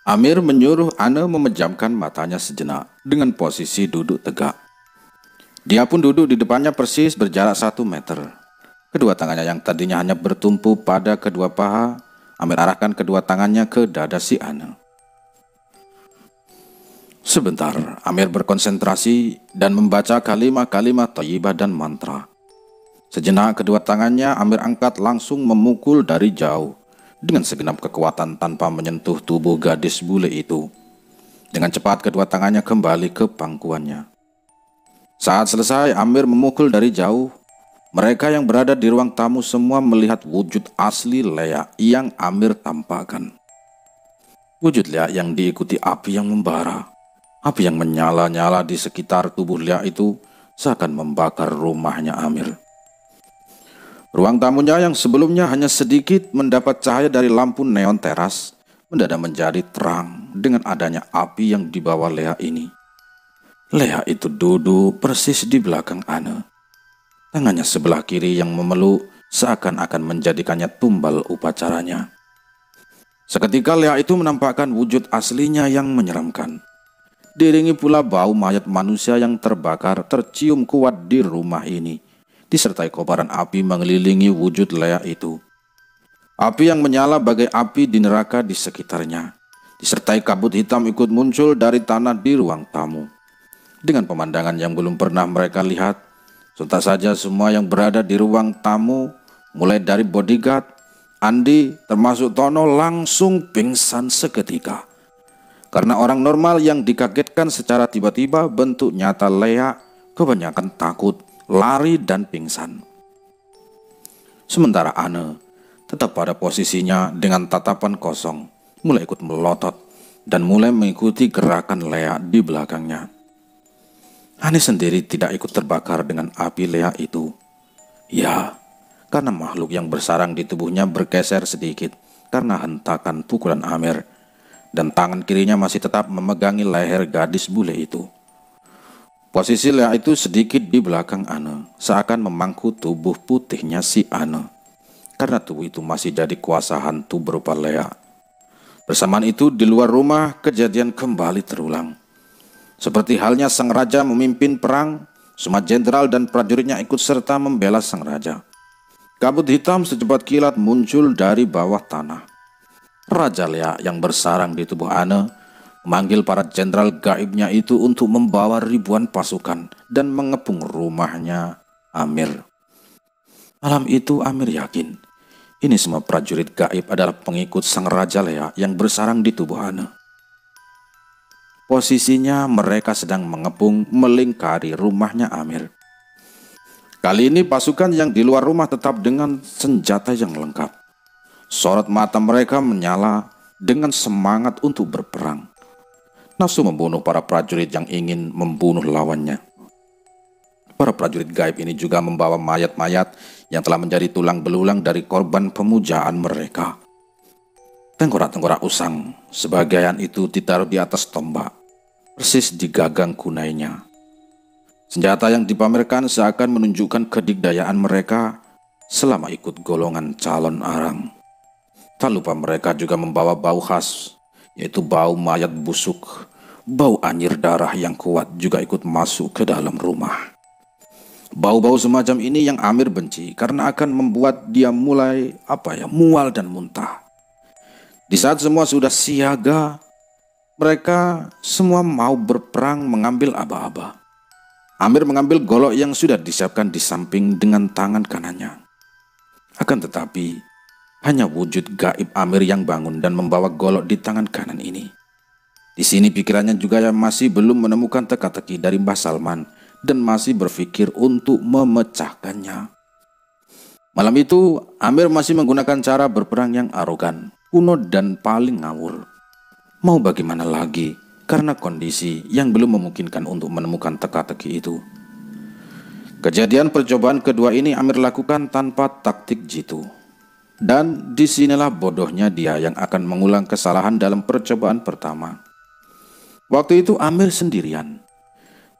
Amir menyuruh Ane memejamkan matanya sejenak dengan posisi duduk tegak. Dia pun duduk di depannya persis berjarak 1 meter. Kedua tangannya yang tadinya hanya bertumpu pada kedua paha, Amir arahkan kedua tangannya ke dada si Ane. Sebentar, Amir berkonsentrasi dan membaca kalimat-kalimat thayyibah dan mantra. Sejenak kedua tangannya Amir angkat langsung memukul dari jauh dengan segenap kekuatan tanpa menyentuh tubuh gadis bule itu. Dengan cepat kedua tangannya kembali ke pangkuannya. Saat selesai Amir memukul dari jauh, mereka yang berada di ruang tamu semua melihat wujud asli Lea yang Amir tampakkan. Wujud Lea yang diikuti api yang membara. Api yang menyala-nyala di sekitar tubuh Lea itu seakan membakar rumahnya Amir. Ruang tamunya yang sebelumnya hanya sedikit mendapat cahaya dari lampu neon teras, mendadak menjadi terang dengan adanya api yang dibawa Lea ini. Lea itu duduk persis di belakang Ane. Tangannya sebelah kiri yang memeluk seakan-akan menjadikannya tumbal upacaranya. Seketika Lea itu menampakkan wujud aslinya yang menyeramkan. Diiringi pula bau mayat manusia yang terbakar tercium kuat di rumah ini, disertai kobaran api mengelilingi wujud Lea itu. Api yang menyala bagai api di neraka di sekitarnya, disertai kabut hitam ikut muncul dari tanah di ruang tamu. Dengan pemandangan yang belum pernah mereka lihat, sontak saja semua yang berada di ruang tamu, mulai dari bodyguard, Andi, termasuk Tono langsung pingsan seketika. Karena orang normal yang dikagetkan secara tiba-tiba bentuk nyata Lea kebanyakan takut, lari dan pingsan. Sementara Ane tetap pada posisinya dengan tatapan kosong, mulai ikut melotot dan mulai mengikuti gerakan Lea di belakangnya. Ane sendiri tidak ikut terbakar dengan api Lea itu. Ya, karena makhluk yang bersarang di tubuhnya bergeser sedikit karena hentakan pukulan Amir, dan tangan kirinya masih tetap memegangi leher gadis bule itu. Posisi Lea itu sedikit di belakang Ane, seakan memangku tubuh putihnya si Ane, karena tubuh itu masih jadi kuasa hantu berupa Lea. Bersamaan itu di luar rumah kejadian kembali terulang. Seperti halnya sang raja memimpin perang, semua jenderal dan prajuritnya ikut serta membela sang raja. Kabut hitam secepat kilat muncul dari bawah tanah. Raja Lea yang bersarang di tubuh Ane memanggil para jenderal gaibnya itu untuk membawa ribuan pasukan dan mengepung rumahnya Amir. Malam itu Amir yakin ini semua prajurit gaib adalah pengikut sang Raja Lea yang bersarang di tubuh Ane. Posisinya mereka sedang mengepung melingkari rumahnya Amir. Kali ini pasukan yang di luar rumah tetap dengan senjata yang lengkap. Sorot mata mereka menyala dengan semangat untuk berperang. Nafsu membunuh para prajurit yang ingin membunuh lawannya. Para prajurit gaib ini juga membawa mayat-mayat yang telah menjadi tulang belulang dari korban pemujaan mereka. Tengkorak-tengkorak usang, sebagian itu ditaruh di atas tombak, persis di gagang kunainya. Senjata yang dipamerkan seakan menunjukkan kedikdayaan mereka selama ikut golongan calon arang. Tak lupa mereka juga membawa bau khas, yaitu bau mayat busuk. Bau anyir darah yang kuat juga ikut masuk ke dalam rumah. Bau-bau semacam ini yang Amir benci karena akan membuat dia mulai mual dan muntah. Di saat semua sudah siaga, mereka semua mau berperang mengambil aba-aba. Amir mengambil golok yang sudah disiapkan di samping dengan tangan kanannya. Akan tetapi, hanya wujud gaib Amir yang bangun dan membawa golok di tangan kanan ini. Di sini pikirannya juga yang masih belum menemukan teka-teki dari Mbah Salman dan masih berpikir untuk memecahkannya. Malam itu, Amir masih menggunakan cara berperang yang arogan, kuno dan paling ngawur. Mau bagaimana lagi karena kondisi yang belum memungkinkan untuk menemukan teka-teki itu. Kejadian percobaan kedua ini Amir lakukan tanpa taktik jitu. Dan disinilah bodohnya dia yang akan mengulang kesalahan dalam percobaan pertama. Waktu itu Amir sendirian.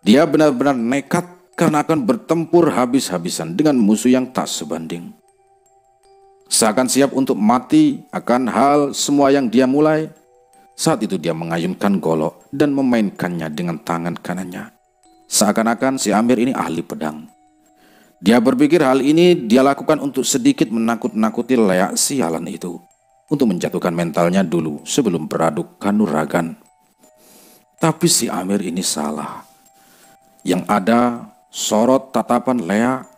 Dia benar-benar nekat karena akan bertempur habis-habisan dengan musuh yang tak sebanding. Seakan siap untuk mati akan hal semua yang dia mulai. Saat itu dia mengayunkan golok dan memainkannya dengan tangan kanannya. Seakan-akan si Amir ini ahli pedang. Dia berpikir hal ini dia lakukan untuk sedikit menakut-nakuti leak sialan itu. Untuk menjatuhkan mentalnya dulu sebelum beradu kanuragan. Tapi si Amir ini salah. Yang ada sorot tatapan leak,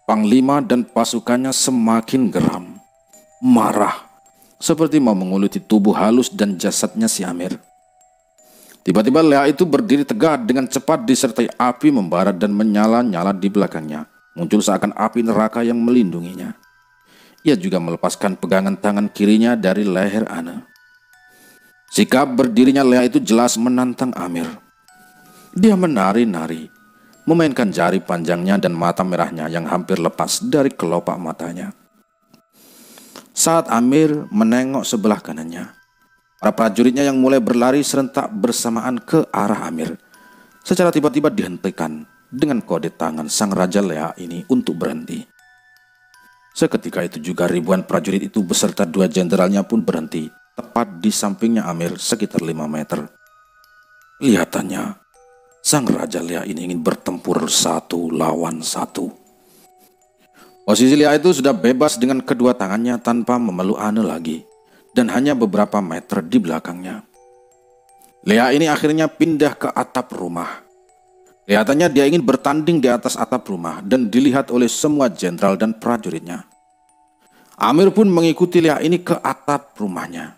Panglima dan pasukannya semakin geram. Marah, seperti mau menguluti tubuh halus dan jasadnya si Amir. Tiba-tiba Lea itu berdiri tegak dengan cepat disertai api membara dan menyala-nyala di belakangnya. Muncul seakan api neraka yang melindunginya. Ia juga melepaskan pegangan tangan kirinya dari leher Ana. Sikap berdirinya Lea itu jelas menantang Amir. Dia menari-nari, memainkan jari panjangnya dan mata merahnya yang hampir lepas dari kelopak matanya. Saat Amir menengok sebelah kanannya, para prajuritnya yang mulai berlari serentak bersamaan ke arah Amir. Secara tiba-tiba dihentikan dengan kode tangan sang Raja Lea ini untuk berhenti. Seketika itu juga ribuan prajurit itu beserta 2 jenderalnya pun berhenti, tepat di sampingnya Amir sekitar 5 meter. Kelihatannya, sang Raja Lea ini ingin bertempur 1 lawan 1. Posisi Lea itu sudah bebas dengan kedua tangannya tanpa memeluk Ane lagi, dan hanya beberapa meter di belakangnya. Lea ini akhirnya pindah ke atap rumah. Kelihatannya dia ingin bertanding di atas atap rumah dan dilihat oleh semua jenderal dan prajuritnya. Amir pun mengikuti Lea ini ke atap rumahnya.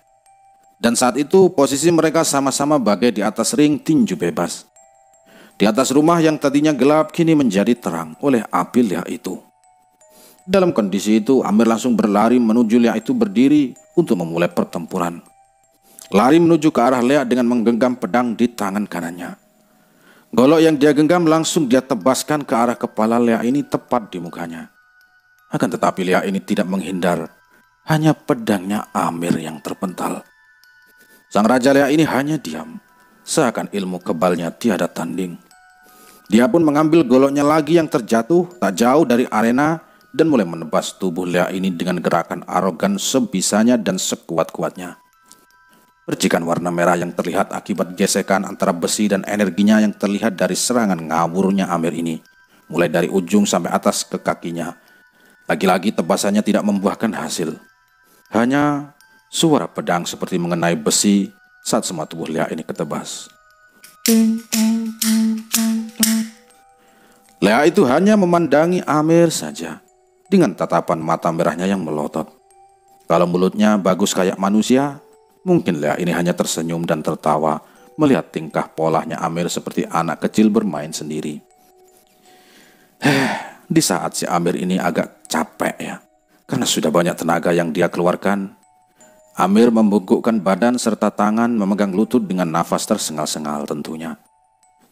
Dan saat itu posisi mereka sama-sama bagai di atas ring tinju bebas. Di atas rumah yang tadinya gelap kini menjadi terang oleh api Lea itu. Dalam kondisi itu, Amir langsung berlari menuju Lea itu berdiri untuk memulai pertempuran. Lari menuju ke arah Lea dengan menggenggam pedang di tangan kanannya. Golok yang dia genggam langsung dia tebaskan ke arah kepala Lea ini tepat di mukanya. Akan tetapi Lea ini tidak menghindar, hanya pedangnya Amir yang terpental. Sang Raja Lea ini hanya diam, seakan ilmu kebalnya tiada tanding. Dia pun mengambil goloknya lagi yang terjatuh tak jauh dari arena dan mulai menebas tubuh Lea ini dengan gerakan arogan sebisanya dan sekuat-kuatnya. Percikan warna merah yang terlihat akibat gesekan antara besi dan energinya yang terlihat dari serangan ngawurnya Amir ini, mulai dari ujung sampai atas ke kakinya. Lagi-lagi tebasannya tidak membuahkan hasil. Hanya suara pedang seperti mengenai besi saat semua tubuh Lea ini ketebas. Lea itu hanya memandangi Amir saja, dengan tatapan mata merahnya yang melotot. Kalau mulutnya bagus kayak manusia, mungkin Lea ini hanya tersenyum dan tertawa melihat tingkah polanya Amir seperti anak kecil bermain sendiri. Di saat si Amir ini agak capek ya, karena sudah banyak tenaga yang dia keluarkan, Amir membungkukkan badan serta tangan memegang lutut dengan nafas tersengal-sengal tentunya.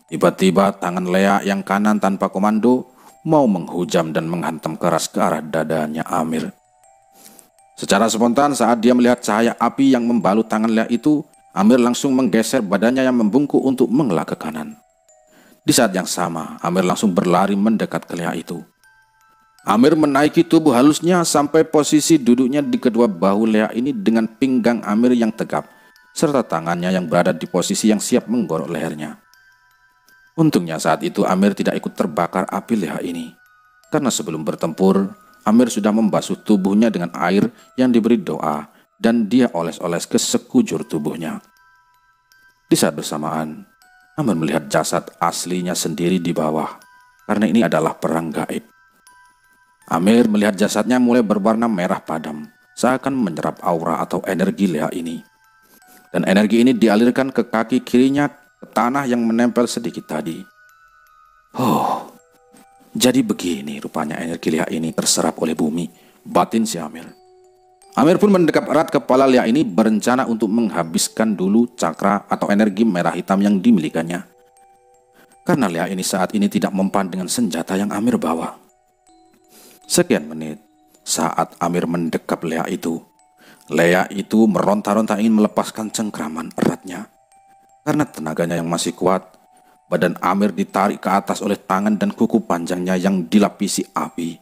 Tiba-tiba tangan Lea yang kanan tanpa komando mau menghujam dan menghantam keras ke arah dadanya Amir. Secara spontan saat dia melihat cahaya api yang membalut tangan Lea itu, Amir langsung menggeser badannya yang membungkuk untuk mengelak ke kanan. Di saat yang sama, Amir langsung berlari mendekat ke Lea itu. Amir menaiki tubuh halusnya sampai posisi duduknya di kedua bahu Lea ini dengan pinggang Amir yang tegap, serta tangannya yang berada di posisi yang siap menggorok lehernya. Untungnya saat itu Amir tidak ikut terbakar api Lea ini, karena sebelum bertempur, Amir sudah membasuh tubuhnya dengan air yang diberi doa dan dia oles-oles ke sekujur tubuhnya. Di saat bersamaan, Amir melihat jasad aslinya sendiri di bawah, karena ini adalah perang gaib. Amir melihat jasadnya mulai berwarna merah padam, seakan menyerap aura atau energi Lea ini. Dan energi ini dialirkan ke kaki kirinya ke tanah yang menempel sedikit tadi. Jadi begini rupanya energi Lea ini terserap oleh bumi, batin si Amir. Amir pun mendekap erat kepala Lea ini berencana untuk menghabiskan dulu cakra atau energi merah hitam yang dimilikannya. Karena Lea ini saat ini tidak mempan dengan senjata yang Amir bawa. Sekian menit saat Amir mendekap Lea itu meronta-ronta ingin melepaskan cengkraman eratnya. Karena tenaganya yang masih kuat, badan Amir ditarik ke atas oleh tangan dan kuku panjangnya yang dilapisi api.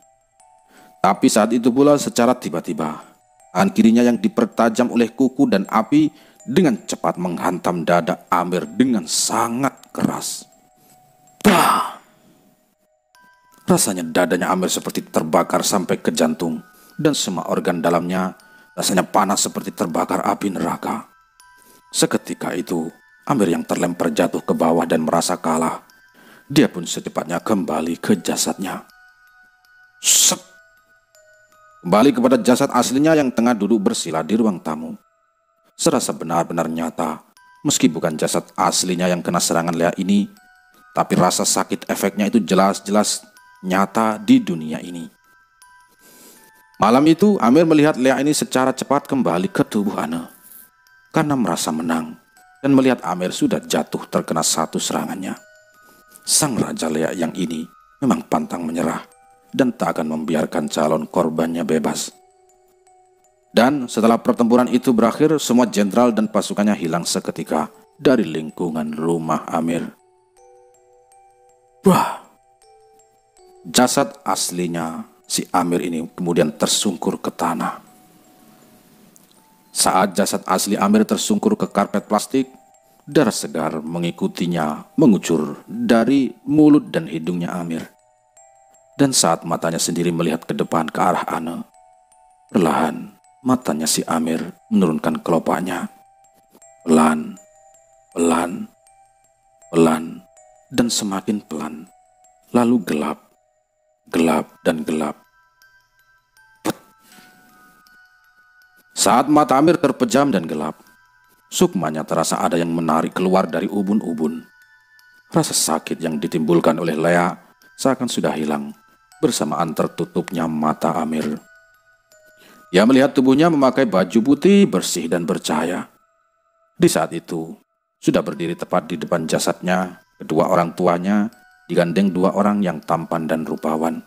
Tapi saat itu pula secara tiba-tiba, tangan kirinya yang dipertajam oleh kuku dan api dengan cepat menghantam dada Amir dengan sangat keras. Bah! Rasanya dadanya Amir seperti terbakar sampai ke jantung, dan semua organ dalamnya rasanya panas seperti terbakar api neraka. Seketika itu, Amir yang terlempar jatuh ke bawah dan merasa kalah. Dia pun secepatnya kembali ke jasadnya. Sep! Kembali kepada jasad aslinya yang tengah duduk bersila di ruang tamu. Serasa benar-benar nyata, meski bukan jasad aslinya yang kena serangan Lea ini, tapi rasa sakit efeknya itu jelas-jelas nyata di dunia ini. Malam itu, Amir melihat Lea ini secara cepat kembali ke tubuh Ane. Karena merasa menang, dan melihat Amir sudah jatuh terkena satu serangannya. Sang Raja Lea yang ini memang pantang menyerah, dan tak akan membiarkan calon korbannya bebas. Dan setelah pertempuran itu berakhir, semua jenderal dan pasukannya hilang seketika dari lingkungan rumah Amir. Wah! Jasad aslinya si Amir ini kemudian tersungkur ke tanah. Saat jasad asli Amir tersungkur ke karpet plastik, darah segar mengikutinya mengucur dari mulut dan hidungnya Amir. Dan saat matanya sendiri melihat ke depan ke arah Ane, perlahan matanya si Amir menurunkan kelopaknya. Pelan, pelan, pelan, dan semakin pelan. Lalu gelap. Gelap dan gelap. Pet. Saat mata Amir terpejam dan gelap, sukmanya terasa ada yang menarik keluar dari ubun-ubun. Rasa sakit yang ditimbulkan oleh Lea seakan sudah hilang bersamaan tertutupnya mata Amir. Dia melihat tubuhnya memakai baju putih bersih dan bercahaya. Di saat itu, sudah berdiri tepat di depan jasadnya, kedua orang tuanya digandeng dua orang yang tampan dan rupawan.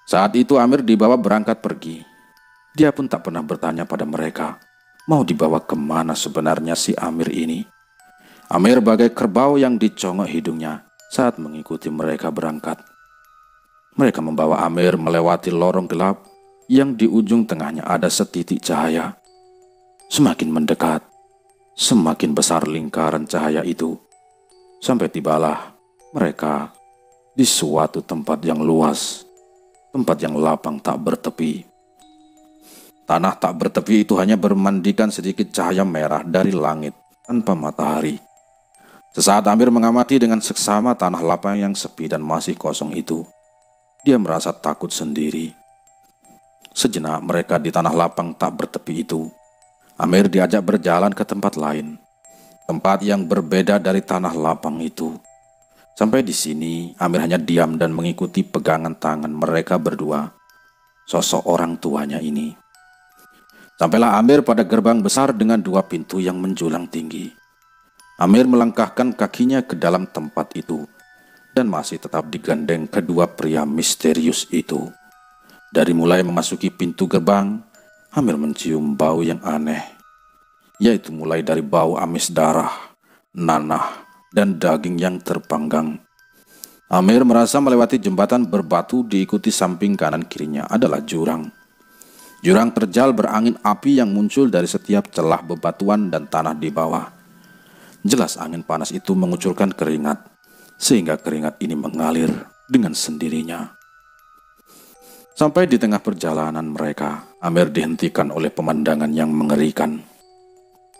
Saat itu Amir dibawa berangkat pergi. Dia pun tak pernah bertanya pada mereka, mau dibawa kemana sebenarnya si Amir ini. Amir bagai kerbau yang dicongok hidungnya saat mengikuti mereka berangkat. Mereka membawa Amir melewati lorong gelap yang di ujung tengahnya ada setitik cahaya. Semakin mendekat, semakin besar lingkaran cahaya itu. Sampai tibalah mereka di suatu tempat yang luas, tempat yang lapang tak bertepi. Tanah tak bertepi itu hanya bermandikan sedikit cahaya merah dari langit tanpa matahari. Sesaat Amir mengamati dengan seksama tanah lapang yang sepi dan masih kosong itu. Dia merasa takut sendiri. Sejenak mereka di tanah lapang tak bertepi itu. Amir diajak berjalan ke tempat lain. tempat yang berbeda dari tanah lapang itu. Sampai di sini, Amir hanya diam dan mengikuti pegangan tangan mereka berdua, sosok orang tuanya ini. Sampailah Amir pada gerbang besar dengan 2 pintu yang menjulang tinggi. Amir melangkahkan kakinya ke dalam tempat itu, dan masih tetap digandeng kedua pria misterius itu. Dari mulai memasuki pintu gerbang, Amir mencium bau yang aneh, yaitu mulai dari bau amis darah, nanah, dan daging yang terpanggang. Amir merasa melewati jembatan berbatu diikuti samping kanan kirinya adalah jurang. Jurang terjal berangin api yang muncul dari setiap celah bebatuan dan tanah di bawah. Jelas angin panas itu mengucurkan keringat, sehingga keringat ini mengalir dengan sendirinya. Sampai di tengah perjalanan mereka, Amir dihentikan oleh pemandangan yang mengerikan.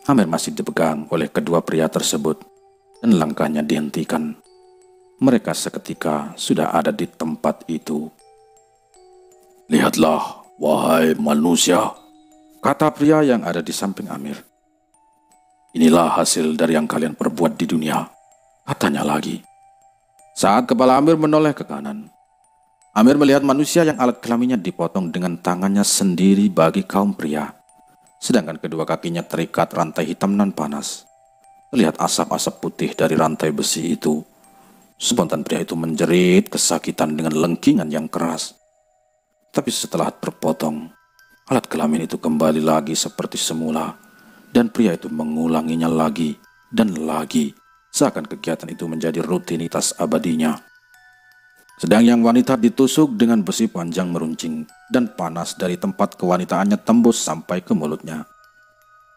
Amir masih dipegang oleh kedua pria tersebut, dan langkahnya dihentikan. Mereka seketika sudah ada di tempat itu. "Lihatlah, wahai manusia," kata pria yang ada di samping Amir. "Inilah hasil dari yang kalian perbuat di dunia," katanya lagi. Saat kepala Amir menoleh ke kanan, Amir melihat manusia yang alat kelaminnya dipotong dengan tangannya sendiri bagi kaum pria, sedangkan kedua kakinya terikat rantai hitam nan panas. Melihat asap-asap putih dari rantai besi itu, spontan pria itu menjerit kesakitan dengan lengkingan yang keras. Tapi setelah terpotong, alat kelamin itu kembali lagi seperti semula, dan pria itu mengulanginya lagi dan lagi, seakan kegiatan itu menjadi rutinitas abadinya. Sedang yang wanita ditusuk dengan besi panjang meruncing, dan panas dari tempat kewanitaannya tembus sampai ke mulutnya.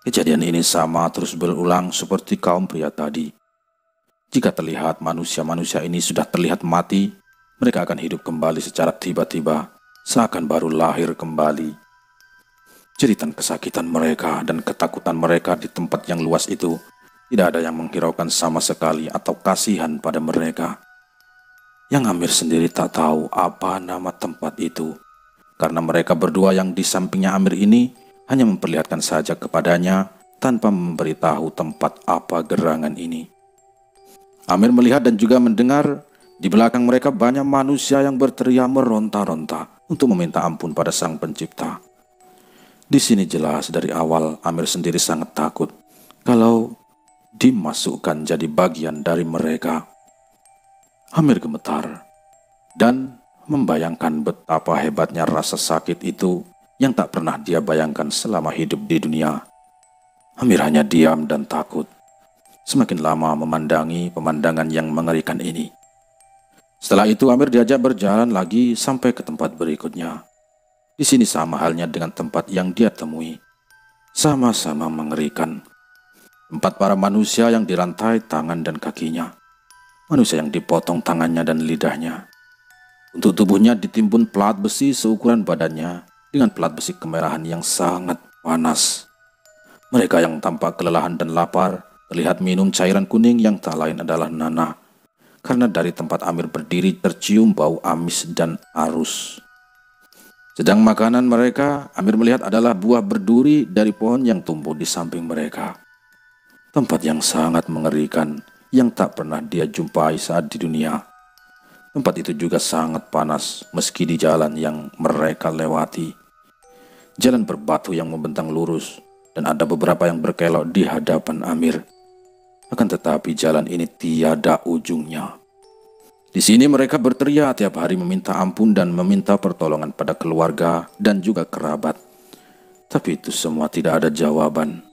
Kejadian ini sama terus berulang seperti kaum pria tadi. Jika terlihat manusia-manusia ini sudah terlihat mati, mereka akan hidup kembali secara tiba-tiba, seakan baru lahir kembali. Jeritan kesakitan mereka dan ketakutan mereka di tempat yang luas itu tidak ada yang menghiraukan sama sekali atau kasihan pada mereka. Yang Amir sendiri tak tahu apa nama tempat itu, karena mereka berdua yang di sampingnya Amir ini hanya memperlihatkan saja kepadanya tanpa memberitahu tempat apa gerangan ini. Amir melihat dan juga mendengar di belakang mereka banyak manusia yang berteriak meronta-ronta untuk meminta ampun pada Sang Pencipta. Di sini jelas dari awal Amir sendiri sangat takut kalau dimasukkan jadi bagian dari mereka. Amir gemetar dan membayangkan betapa hebatnya rasa sakit itu yang tak pernah dia bayangkan selama hidup di dunia. Amir hanya diam dan takut, semakin lama memandangi pemandangan yang mengerikan ini. Setelah itu Amir diajak berjalan lagi sampai ke tempat berikutnya. Di sini sama halnya dengan tempat yang dia temui, sama-sama mengerikan. Tempat para manusia yang dirantai tangan dan kakinya, manusia yang dipotong tangannya dan lidahnya. Untuk tubuhnya ditimbun pelat besi seukuran badannya, dengan pelat besi kemerahan yang sangat panas. Mereka yang tampak kelelahan dan lapar terlihat minum cairan kuning yang tak lain adalah nanah, karena dari tempat Amir berdiri tercium bau amis dan arus. Sedang makanan mereka, Amir melihat adalah buah berduri dari pohon yang tumbuh di samping mereka. Tempat yang sangat mengerikan yang tak pernah dia jumpai saat di dunia. Tempat itu juga sangat panas meski di jalan yang mereka lewati. Jalan berbatu yang membentang lurus, dan ada beberapa yang berkelok di hadapan Amir. Akan tetapi jalan ini tiada ujungnya. Di sini mereka berteriak tiap hari meminta ampun dan meminta pertolongan pada keluarga dan juga kerabat. Tapi itu semua tidak ada jawaban.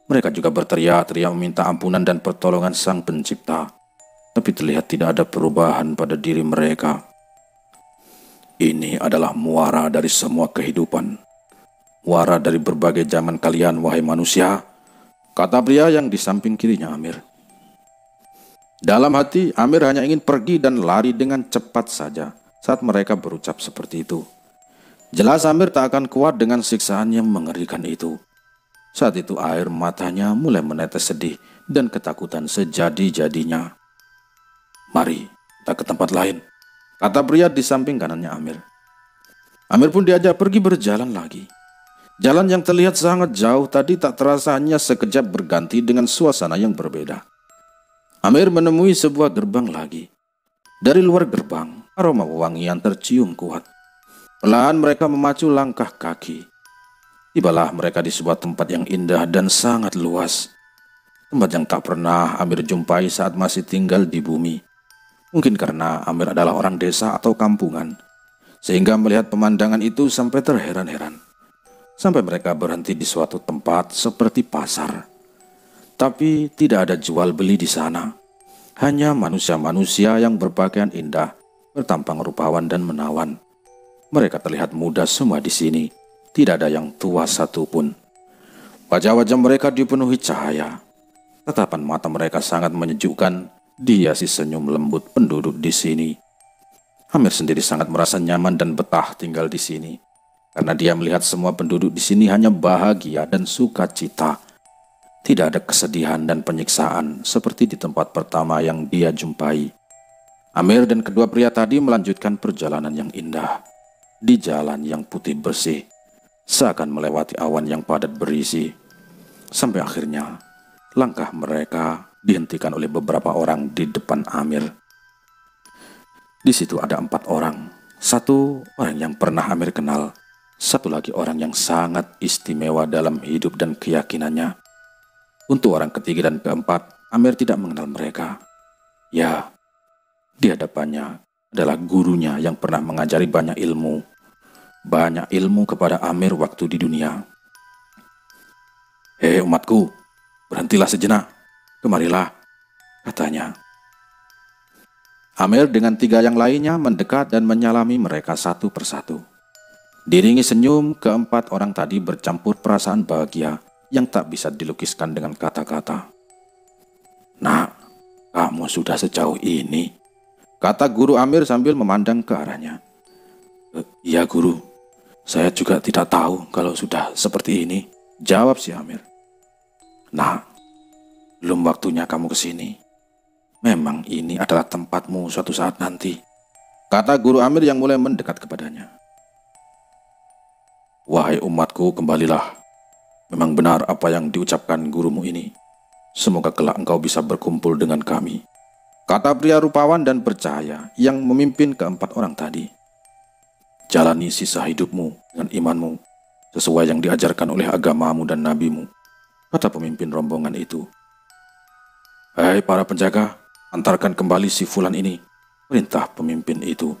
Mereka juga berteriak-teriak meminta ampunan dan pertolongan Sang Pencipta. Tapi terlihat tidak ada perubahan pada diri mereka. Ini adalah muara dari semua kehidupan. Muara dari berbagai zaman kalian, wahai manusia, kata pria yang di samping kirinya Amir. Dalam hati, Amir hanya ingin pergi dan lari dengan cepat saja saat mereka berucap seperti itu. Jelas Amir tak akan kuat dengan siksaan yang mengerikan itu. Saat itu air matanya mulai menetes sedih dan ketakutan sejadi-jadinya. "Mari, kita ke tempat lain," kata pria di samping kanannya Amir. Amir pun diajak pergi berjalan lagi. Jalan yang terlihat sangat jauh tadi tak terasa hanya sekejap berganti dengan suasana yang berbeda. Amir menemui sebuah gerbang lagi. Dari luar gerbang, aroma wewangian tercium kuat. Perlahan mereka memacu langkah kaki. Tibalah mereka di sebuah tempat yang indah dan sangat luas. Tempat yang tak pernah Amir jumpai saat masih tinggal di bumi. Mungkin karena Amir adalah orang desa atau kampungan, sehingga melihat pemandangan itu sampai terheran-heran. Sampai mereka berhenti di suatu tempat seperti pasar. Tapi tidak ada jual beli di sana. Hanya manusia-manusia yang berpakaian indah, bertampang rupawan dan menawan. Mereka terlihat muda semua di sini. Tidak ada yang tua satupun. Wajah-wajah mereka dipenuhi cahaya. Tatapan mata mereka sangat menyejukkan, dihiasi senyum lembut penduduk di sini. Amir sendiri sangat merasa nyaman dan betah tinggal di sini. Karena dia melihat semua penduduk di sini hanya bahagia dan sukacita. Tidak ada kesedihan dan penyiksaan seperti di tempat pertama yang dia jumpai. Amir dan kedua pria tadi melanjutkan perjalanan yang indah. Di jalan yang putih bersih, seakan melewati awan yang padat berisi. Sampai akhirnya, langkah mereka dihentikan oleh beberapa orang di depan Amir. Di situ ada 4 orang. 1 orang yang pernah Amir kenal. 1 lagi orang yang sangat istimewa dalam hidup dan keyakinannya. Untuk orang ketiga dan keempat, Amir tidak mengenal mereka. Ya, di hadapannya adalah gurunya yang pernah mengajari banyak ilmu. Banyak ilmu kepada Amir waktu di dunia. "Hei umatku, berhentilah sejenak, kemarilah," katanya. Amir dengan 3 yang lainnya mendekat dan menyalami mereka satu persatu. Diiringi senyum, keempat orang tadi bercampur perasaan bahagia yang tak bisa dilukiskan dengan kata-kata. "Nak, kamu sudah sejauh ini," kata guru Amir sambil memandang ke arahnya. "Iya guru, saya juga tidak tahu kalau sudah seperti ini," jawab si Amir. "Nah, belum waktunya kamu ke sini. Memang ini adalah tempatmu suatu saat nanti," kata guru Amir yang mulai mendekat kepadanya. "Wahai umatku, kembalilah. Memang benar apa yang diucapkan gurumu ini. Semoga kelak engkau bisa berkumpul dengan kami," kata pria rupawan dan bercahaya yang memimpin keempat orang tadi. "Jalani sisa hidupmu dengan imanmu, sesuai yang diajarkan oleh agamamu dan nabimu," kata pemimpin rombongan itu. "Hei para penjaga, antarkan kembali si Fulan ini," perintah pemimpin itu.